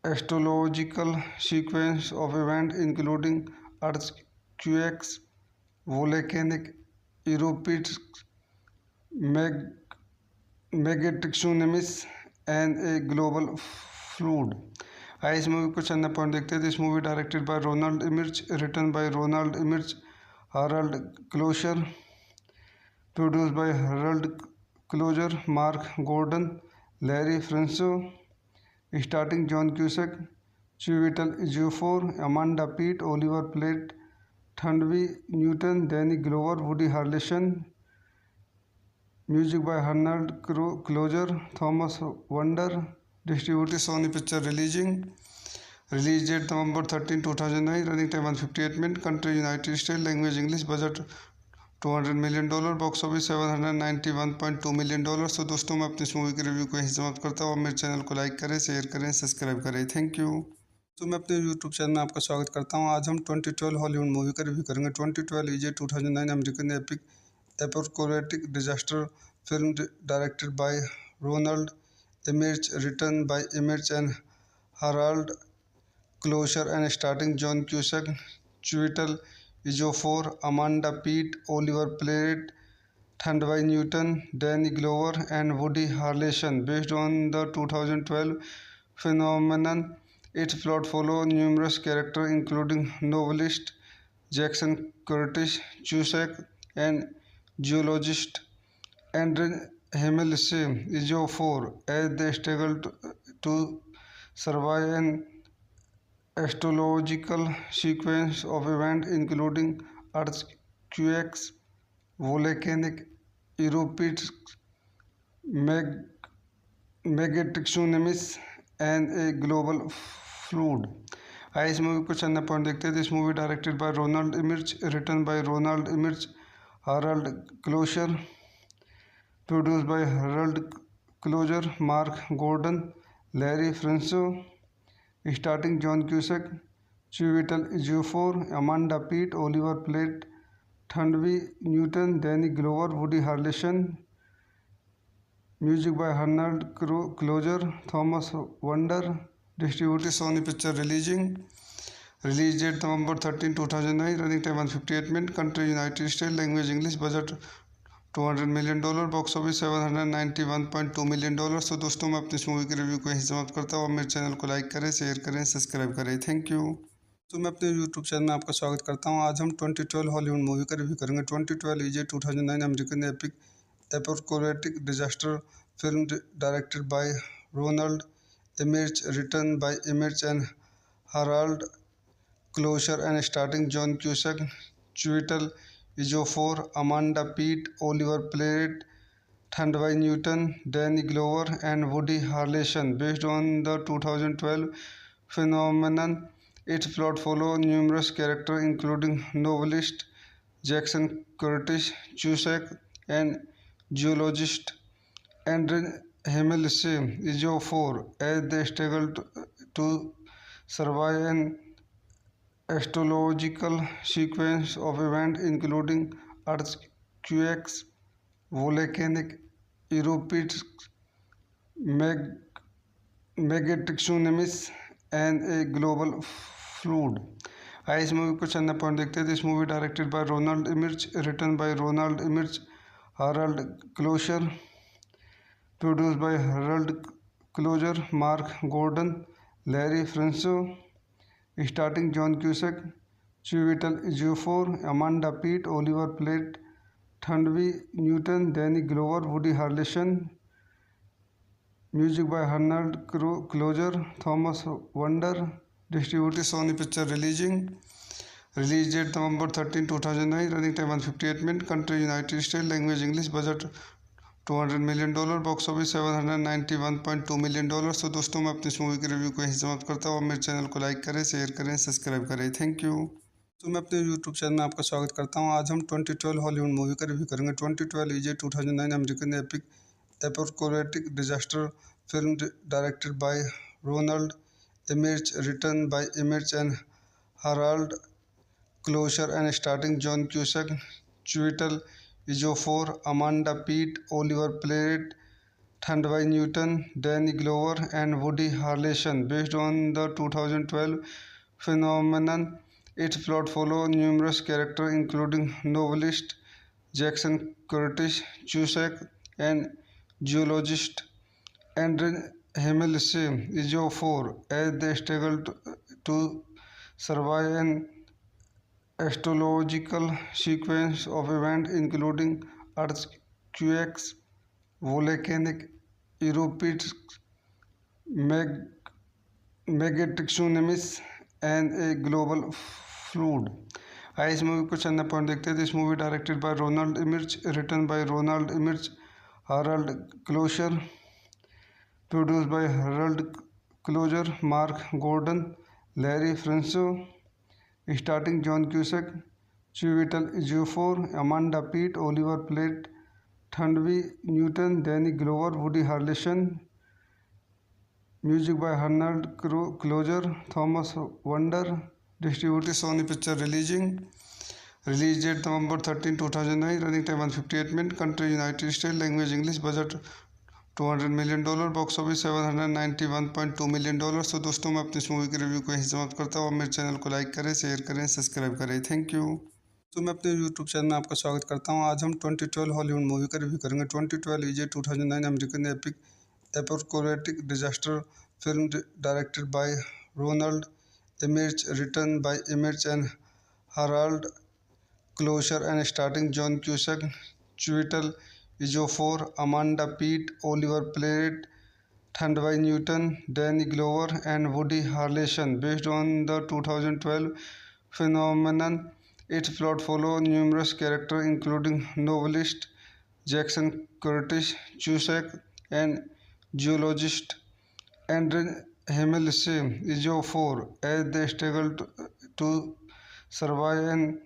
astrological sequence of events, including earthquakes, volcanic eruptions, megatsunamis, and a global flood. आइए इस movie को चंद point देखते हैं। This movie directed by Ronald Emmerich, written by Ronald Emmerich, Harald Kloser, produced by Harald Kloser, Mark Gordon, Larry Franco, starting John Cusack, Chiwetel Ejiofor, Amanda Peet, Oliver Platt, Thandai Newton, Danny Glover, Woody Harrelson. Music by Arnold Closer, Thomas Wonder. Distributed Sony Picture Releasing. Release date November 13, 2009. Running time 158 minutes. Country United States. Language English. Budget $200 million. Box office $791.2 million. तो दोस्तों मैं अपने YouTube channel में आपका स्वागत करता हूँ। आज हम 2012 हॉलीवुड मूवी का रिव्यू करेंगे। 2012 is a 2009 American epic apocalyptic disaster film directed by Ronald Emmerich, written by Ronald Emmerich, Harald Kloser, produced by Harald Kloser, Mark Gordon, Larry Franco, starting John Cusack, Chiwetel Ejiofor, Amanda Peet, Oliver Platt, Thandai Newton, Danny Glover, Woody Harrelson. Music by Arnold Closer, Thomas Wonder. Distributed Sony Picture Releasing. Release date November 13, 2009. Running time 158 minutes. Country United States. Language English. Budget $200 million. Box office $791.2 million. तो दोस्तों मैं अपनी इस movie के review को यहीं समाप्त करता हूँ। मेरे चैनल को लाइक करें, शेयर करें, सब्सक्राइब करें। Thank you. तो मैं अपने यूट्यूब चैनल में आपका स्वागत करता हूँ। आज हम 2012 हॉलीवुड मूवी का रिव्यू करेंगे। 2012 is a 2009 American epic apocalyptic disaster film directed by Ronald Emmerich, written by Emmerich and Harald Kloser and starting John Cusack, Chiwetel Ejiofor, Amanda Peet, Oliver Platt, Thandai Newton, Danny Glover, and Woody Harrelson. Based on the 2012 phenomenon, its plot follows numerous characters, including novelist Jackson Curtis, Cusack, and geologist Andre Himmelse Ejiofor, as they struggle to survive an astrological sequence of events, including earthquakes, volcanic eruptions, megatsunamis, and a global flood. आइए इस movie को चंद point देखते हैं। This movie directed by Ronald Emmerich, written by Ronald Emmerich, Harald Kloser, produced by Harald Kloser, Mark Gordon, Larry Franco, starting John Cusack, Chiwetel Ejiofor, Amanda Peet, Oliver Platt, Thandai Newton, Danny Glover, Woody Harrelson. Music by Arnold Closer, Thomas Wonder, distributed Sony Picture Releasing. Release date November 13, 2009. Running time 158 minutes. Country United States. Language English. Budget $200 million. Box office $791.2 million। तो दोस्तों मैं अपनी इस movie के review को यहीं समाप्त करता हूँ। मेरे चैनल को लाइक करें, शेयर करें, सब्सक्राइब करें। Thank you. तो मैं अपने यूट्यूब चैनल में आपका स्वागत करता हूँ। आज हम 2012 हॉलीवुड मूवी का रिव्यू करेंगे। 2012 is a 2009 American epic apocalyptic disaster film directed by Ronald Emmerich, written by Emmerich and Harald Kloser, and starring John Cusack, Chiwetel Ejiofor, Amanda Peet, Oliver Platt, Thandai Newton, Danny Glover, and Woody Harrelson. Based on the 2012 phenomenon, its plot follows numerous characters including novelist Jackson Curtis, Cusack, and geologist Andre Himmelse Ejiofor as they struggle to survive an astrological sequence of events including earthquakes, volcanic eruptions, megatonic tsunamis, and a global flood. आइए इस movie को चंद point देखते हैं। This movie directed by Ronald Emmerich, written by Ronald Emmerich, Harald Kloser, produced by Harald Kloser, Mark Gordon, Larry Franco, starring John Cusack, Chiwetel Ejiofor, Amanda Peet, Oliver Platt, Thandai Newton, Danny Glover, Woody Harrelson. Music by Arnold Closer, Thomas Wonder, distributed Sony Picture Releasing. Release date November 13, 2009. Running time 158 minutes. Country United States. Language English. Budget $200 million. Box office $791.2 million। तो दोस्तों मैं अपनी इस movie के review को यहीं समाप्त करता हूँ। मेरे चैनल को लाइक करें, शेयर करें, सब्सक्राइब करें। Thank you. तो मैं अपने यूट्यूब चैनल में आपका स्वागत करता हूँ। आज हम 2012 हॉलीवुड मूवी का रिव्यू करेंगे। 2012 is a 2009 American epic apocalyptic disaster film directed by Ronald Emmerich, written by Emmerich and Harald Kloser, and starring John Cusack, Chiwetel Ejiofor, Amanda Peet, Oliver Platt, Thandai Newton, Danny Glover, and Woody Harrelson. Based on the 2012 phenomenon, its plot follows numerous characters including novelist Jackson Curtis, Cusack, and geologist Andre Himmelse Ejiofor as they struggle to survive an astrological sequence of events including earthquakes, volcanic eruptions, megatonic tsunamis, and a global flood. आइए इस movie को चंद point देखते हैं। This movie directed by Ronald Emmerich, written by Ronald Emmerich, Harald Kloser, produced by Harald Kloser, Mark Gordon, Larry Franco, starring John Cusack, Chiwetel Ejiofor, Amanda Peet, Oliver Platt, Thandai Newton, Danny Glover, Woody Harrelson. Music by Arnold Closer, Thomas Wonder, distributed Sony Picture Releasing. Release date November 13, 2009. Running time 158 minutes. Country United States. Language English. Budget $200 million. Box office $791.2 million। तो दोस्तों मैं अपनी इस movie के review को यहीं समाप्त करता हूँ। मेरे चैनल को लाइक करें, शेयर करें, सब्सक्राइब करें। Thank you. तो मैं अपने यूट्यूब चैनल में आपका स्वागत करता हूँ। आज हम 2012 हॉलीवुड मूवी का रिव्यू करेंगे। 2012 is a 2009 American epic apocalyptic disaster film directed by Ronald Emmerich, written by Emmerich and Harald Kloser, and starring John Cusack, Chiwetel Ejiofor, Amanda Peet, Oliver Platt, Thandai Newton, Danny Glover, and Woody Harrelson. Based on the 2012 phenomenon, its plot follows numerous characters including novelist Jackson Curtis, Cusack, and geologist Andre Himmelse Ejiofor as they struggle to survive an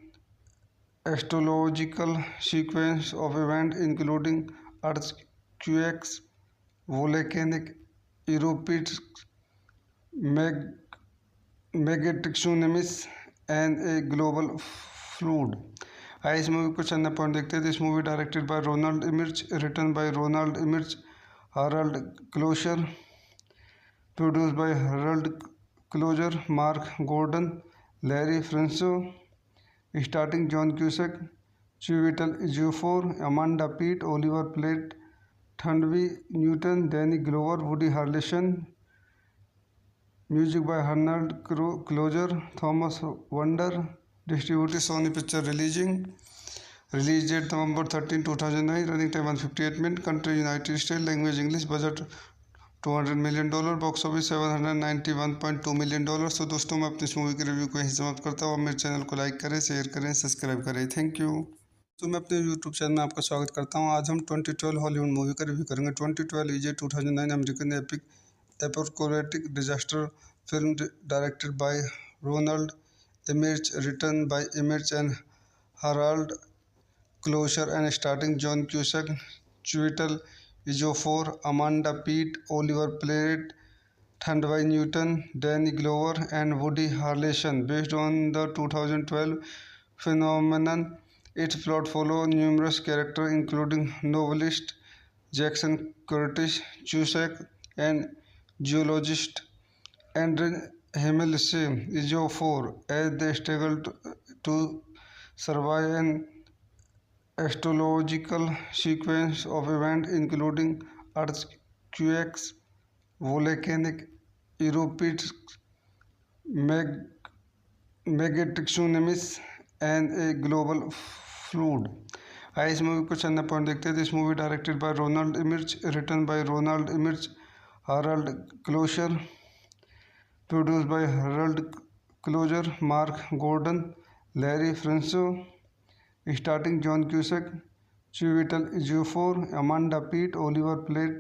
astrological sequence of events including earthquakes, volcanic eruptions, megatonic tsunamis, and a global flood. आइए इस movie को चंद point देखते हैं। This movie directed by Ronald Emmerich, written by Ronald Emmerich, Harold Kloser, produced by Harold Kloser, Mark Gordon, Larry Franco, starring John Cusack, Chiwetel Ejiofor, Amanda Peet, Oliver Platt, Thandwi Newton, Danny Glover, Woody Harrelson. Music by Harold Kloser, Thomas Wonder. Distributed Sony Picture Releasing. Release date November 13, 2009. Running time 158 minutes. Country United States. Language English. Budget $200 million. Box office $791.2 million। तो दोस्तों मैं अपनी इस movie के review को यहीं समाप्त करता हूँ। मेरे चैनल को लाइक करें, शेयर करें, सब्सक्राइब करें। Thank you. तो मैं अपने यूट्यूब चैनल में आपका स्वागत करता हूँ। आज हम 2012 हॉलीवुड मूवी का रिव्यू करेंगे। 2012 is a 2009 American epic apocalyptic disaster film directed by Ronald Emmerich, written by Emmerich and Harald Kloser and starting John Cusack, Chiwetel Ejiofor, Amanda Peet, Oliver Platt, Thandwi Newton, Danny Glover, and Woody Harrelson. Based on the 2012 phenomenon, its plot follows numerous characters including novelist Jackson Curtis, Cusack, and geologist Andre Himmelse Ejiofor as they struggle to survive an astrological sequence of events including earthquakes, volcanic eruptions, megatonic tsunamis, and a global flood. आइए इस movie को चंद point देखते हैं। This movie directed by Ronald Emmerich, written by Ronald Emmerich, Harold Kloser, produced by Harold Kloser, Mark Gordon, Larry Franco, starting John Cusack, Chiwetel Ejiofor, Amanda Peet, Oliver Platt,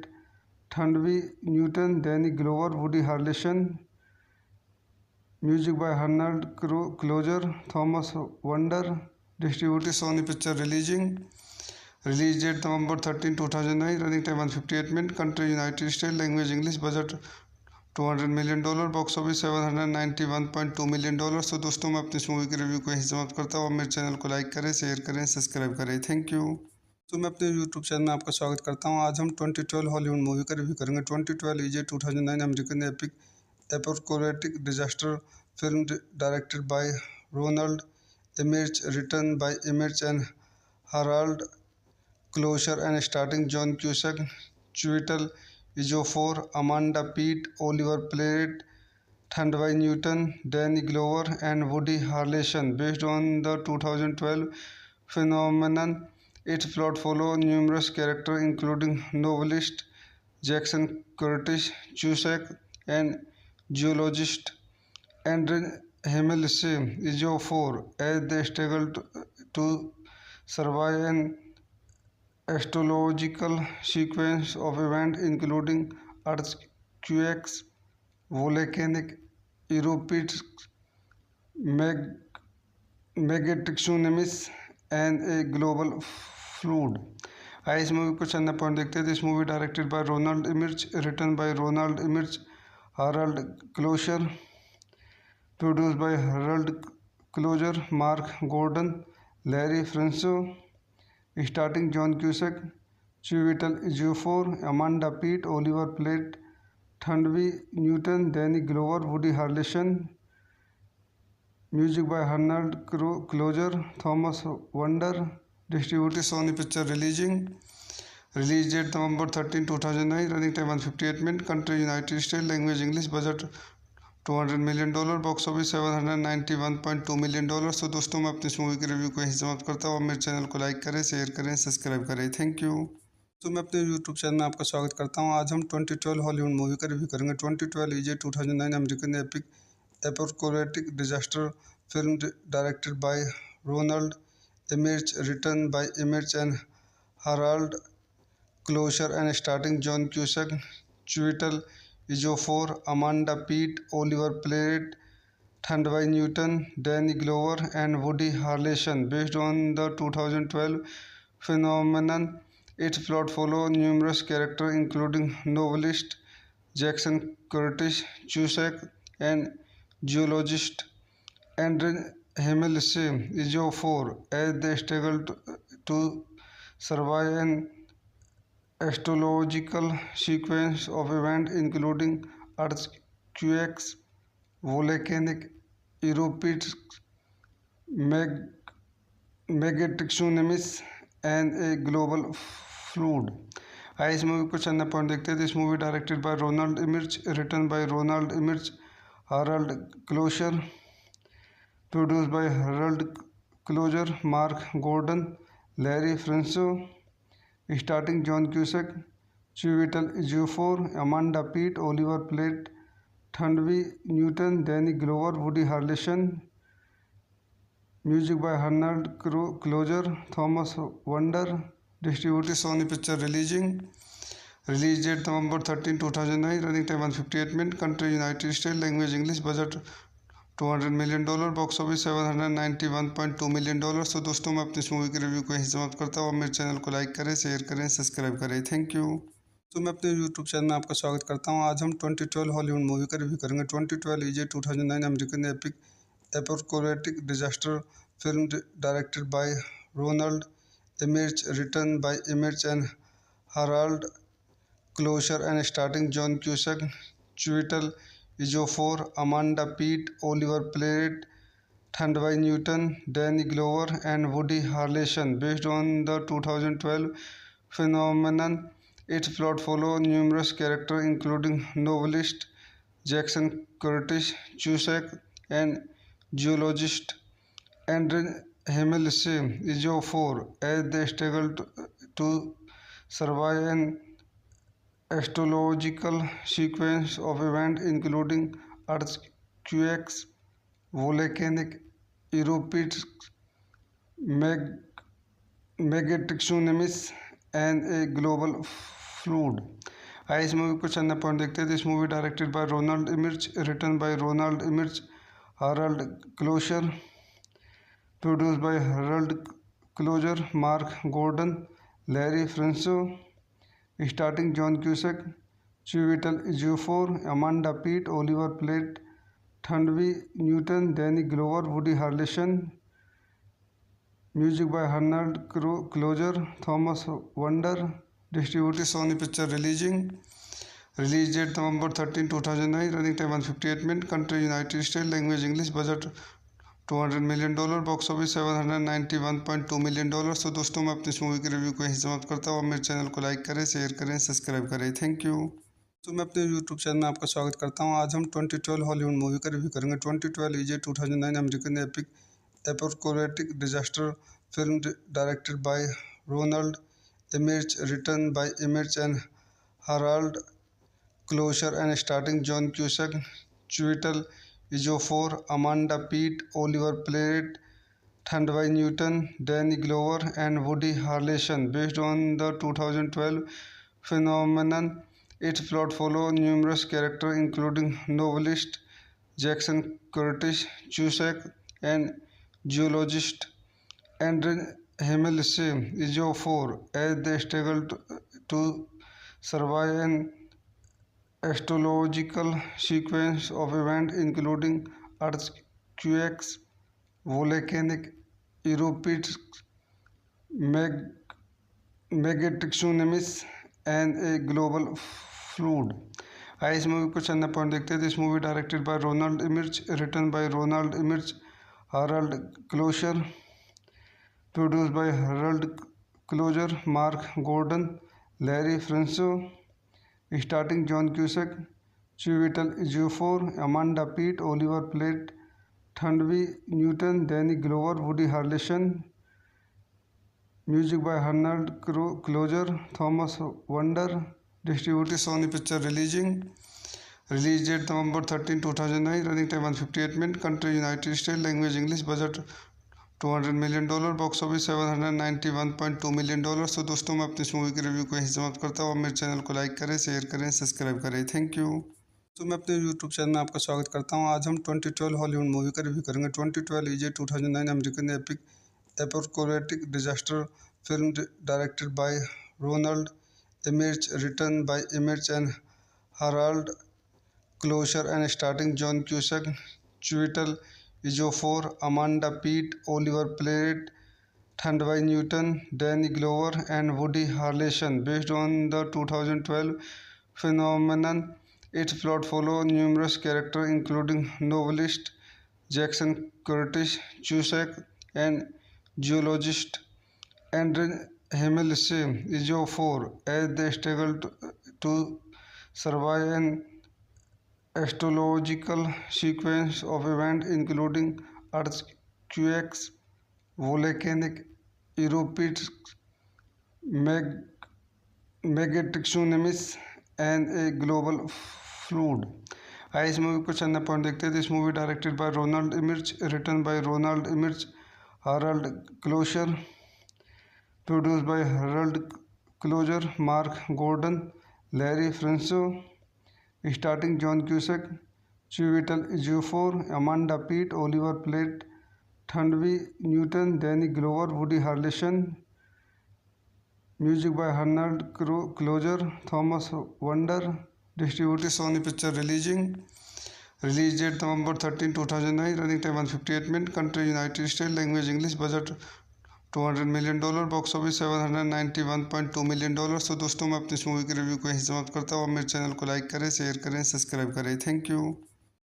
Thandwi Newton, Danny Glover, Woody Harrelson. Music by Harold Kloser, Thomas Wonder. Distributed Sony Picture Releasing. Release date November 13, 2009. Running time 158 minutes. Country United States. Language English. Budget $200 million। Box office $791.2 million। तो दोस्तों मैं अपनी इस movie के review को यहीं समाप्त करता हूँ। मेरे चैनल को लाइक करें, शेयर करें, सब्सक्राइब करें। Thank you. तो मैं अपने यूट्यूब चैनल में आपका स्वागत करता हूँ। आज हम 2012 हॉलीवुड मूवी का रिव्यू करेंगे। 2012 is a 2009 American epic apocalyptic disaster film directed by Ronald Emmerich, written by Emmerich and Harald Kloser and starting John Cusack, Chiwetel Ejiofor, Amanda Peet, Oliver Platt, Thandwi Newton, Danny Glover, and Woody Harrelson. Based on the 2012 phenomenon, its plot follows numerous characters including novelist Jackson Curtis, Cusack, and geologist Andre Himmelse Ejiofor as they struggle to survive an astrological sequence of events including earthquakes, volcanic eruptions, megatonic tsunamis, and a global flood. आइए इस movie को चंद point देखते हैं। This movie directed by Ronald Emmerich, written by Ronald Emmerich, Harold Kloser, produced by Harold Kloser, Mark Gordon, Larry Franco, starting John Cusack, Chiwetel Ejiofor, Amanda Peet, Oliver Platt, Thandwi Newton, Danny Glover, Woody Harrelson. Music by Harold Kloser, Thomas Wonder. Distributed Sony Picture Releasing. Release date November 13, 2009. Running time 158 minutes. Country United States. Language English. Budget $200 million। Box office $791.2 million। तो दोस्तों मैं अपनी इस movie के review को यहीं समाप्त करता हूँ। मेरे चैनल को लाइक करें, शेयर करें, सब्सक्राइब करें। Thank you. तो मैं अपने यूट्यूब चैनल में आपका स्वागत करता हूँ। आज हम 2012 हॉलीवुड मूवी का रिव्यू करेंगे। 2012 is a 2009 American epic apocalyptic disaster film directed by Ronald Emmerich, written by Emmerich and Harald Kloser and starting John Cusack, Chiwetel Ejiofor, Amanda Peet, Oliver Platt, Thandwi Newton, Danny Glover, and Woody Harrelson. Based on the 2012 phenomenon, its plot follows numerous characters including novelist Jackson Curtis, Cusack, and geologist Andre Himmelse Ejiofor as they struggle to survive an astrological sequence of events including earthquakes, volcanic eruptions, meg- megatsunamis, and a global flood. आइए इस movie को चंद point देखते हैं. This movie directed by Ronald Emmerich, written by Ronald Emmerich, Harald Kloser, produced by Harold Closer, Mark Gordon, Larry Franco, starring John Cusack, Chiwetel Ejiofor, Amanda Peet, Oliver Platt, Thandwi Newton, Danny Glover, Woody Harrelson. Music by Harold Closer, Thomas Wonder. Distributed Sony Picture Release date November 13, 2009. Running time 158 minutes. Country United States. Language English. Budget $200 million. Box office $791.2 million. तो दोस्तों मैं अपनी इस movie के review को यहीं समाप्त करता हूँ. मेरे चैनल को लाइक करें, शेयर करें, सब्सक्राइब करें. Thank you. तो मैं अपने यूट्यूब चैनल में आपका स्वागत करता हूँ. आज हम 2012 हॉलीवुड मूवी का रिव्यू करेंगे. 2012 is a 2009 American epic apocalyptic disaster film directed by Ronald Emmerich, written by Emmerich and Harald Kloser and starting John Cusack, Chiwetel Ejiofor, Amanda Peet, Oliver Platt, Thandwi Newton, Danny Glover, and Woody Harrelson. Based on the 2012 phenomenon, its plot follows numerous characters including novelist Jackson Curtis, Cusack, and geologist Andre Ejiofor as they struggle to survive an astrological sequence of events including earthquakes, volcanic eruptions, megatsunamis, and a global flood. आइए इस movie को चंद point देखते हैं. This movie directed by Ronald Emmerich, written by Ronald Emmerich, Harald Kloser, produced by Harold Closer, Mark Gordon, Larry Franco, starring John Cusack, Chiwetel Ejiofor, Amanda Peet, Oliver Platt, Thandwi Newton, Danny Glover, Woody Harrelson. Music by Harold Closer, Thomas Wonder. Distributed Sony Picture Release date November 13, 2009. Running time 158 minutes. Country United States. Language English. Budget $200 million. Box office $791.2 million. तो दोस्तों मैं अपनी इस movie के review को यहीं समाप्त करता हूँ. मेरे चैनल को लाइक करें, शेयर करें, सब्सक्राइब करें. Thank you. तो मैं अपने यूट्यूब चैनल में आपका स्वागत करता हूँ. आज हम 2012 हॉलीवुड मूवी का रिव्यू करेंगे. 2012 is a 2009 American epic apocalyptic disaster film directed by Ronald Emmerich, written by Emmerich and Harald Kloser and starting John Cusack, Chiwetel Ejiofor, Amanda Peet, Oliver Platt, Thandwi Newton, Danny Glover, and Woody Harrelson. Based on the 2012 phenomenon, its plot follows numerous characters including novelist Jackson Curtis, Cusack, and geologist Andre Ejiofor as they struggle to survive an astrological sequence of events including earthquakes, volcanic eruptions, megatsunamis, and a global flood. आइए इस movie को चंद point देखते हैं. This movie directed by Ronald Emmerich, written by Ronald Emmerich, Harald Kloser, produced by Harold Closer, Mark Gordon, Larry Franco, starring John Cusack, Chiwetel Ejiofor, Amanda Peet, Oliver Platt, Thandwi Newton, Danny Glover, Woody Harrelson. Music by Harold Closer, Thomas Wonder. Distributed Sony Picture Release date November 13, 2009. Running time 158 minutes. Country United States. Language English. Budget $200 million. Box office $791.2 million. तो दोस्तों मैं अपनी इस movie के review को यहीं समाप्त करता हूँ. मेरे चैनल को लाइक करें, शेयर करें, सब्सक्राइब करें. Thank you. तो मैं अपने यूट्यूब चैनल में आपका स्वागत करता हूँ. आज हम 2012 हॉलीवुड मूवी का रिव्यू करेंगे. 2012 is a 2009 American epic apocalyptic disaster film directed by Ronald Emmerich, written by Emmerich and Harald Kloser and starting John Cusack, Chiwetel Ejiofor, Amanda Peet, Oliver Platt, Thandwai Newton, Danny Glover, and Woody Harrelson. Based on the 2012 phenomenon, its plot follows numerous characters, including novelist Jackson Curtis Cusack and geologist Andre Himmelse Ejiofor as they struggle to survive an astrological sequence of events including earthquakes, volcanic eruptions, meg- megatsunamis, and a global flood. आइए इस movie को चंदा point देखते हैं। This movie directed by Ronald Emmerich, written by Ronald Emmerich, Harald Kloser, produced by Harold Closer, Mark Gordon, Larry Franco, starring John Cusack, Chiwetel Ejiofor, Amanda Peet, Oliver Platt, Thandwai Newton, Danny Glover, Woody Harrelson. Music by Harold Closer, Thomas Wonder. Distributed Sony Picture Release date November 13, 2009. Running time 158 minutes. Country United States. Language English. Budget $200 million, box office $791.2 million। तो दोस्तों मैं अपनी इस movie के review को यहीं समाप्त करता हूँ। मेरे चैनल को लाइक करें, शेयर करें, सब्सक्राइब करें। Thank you.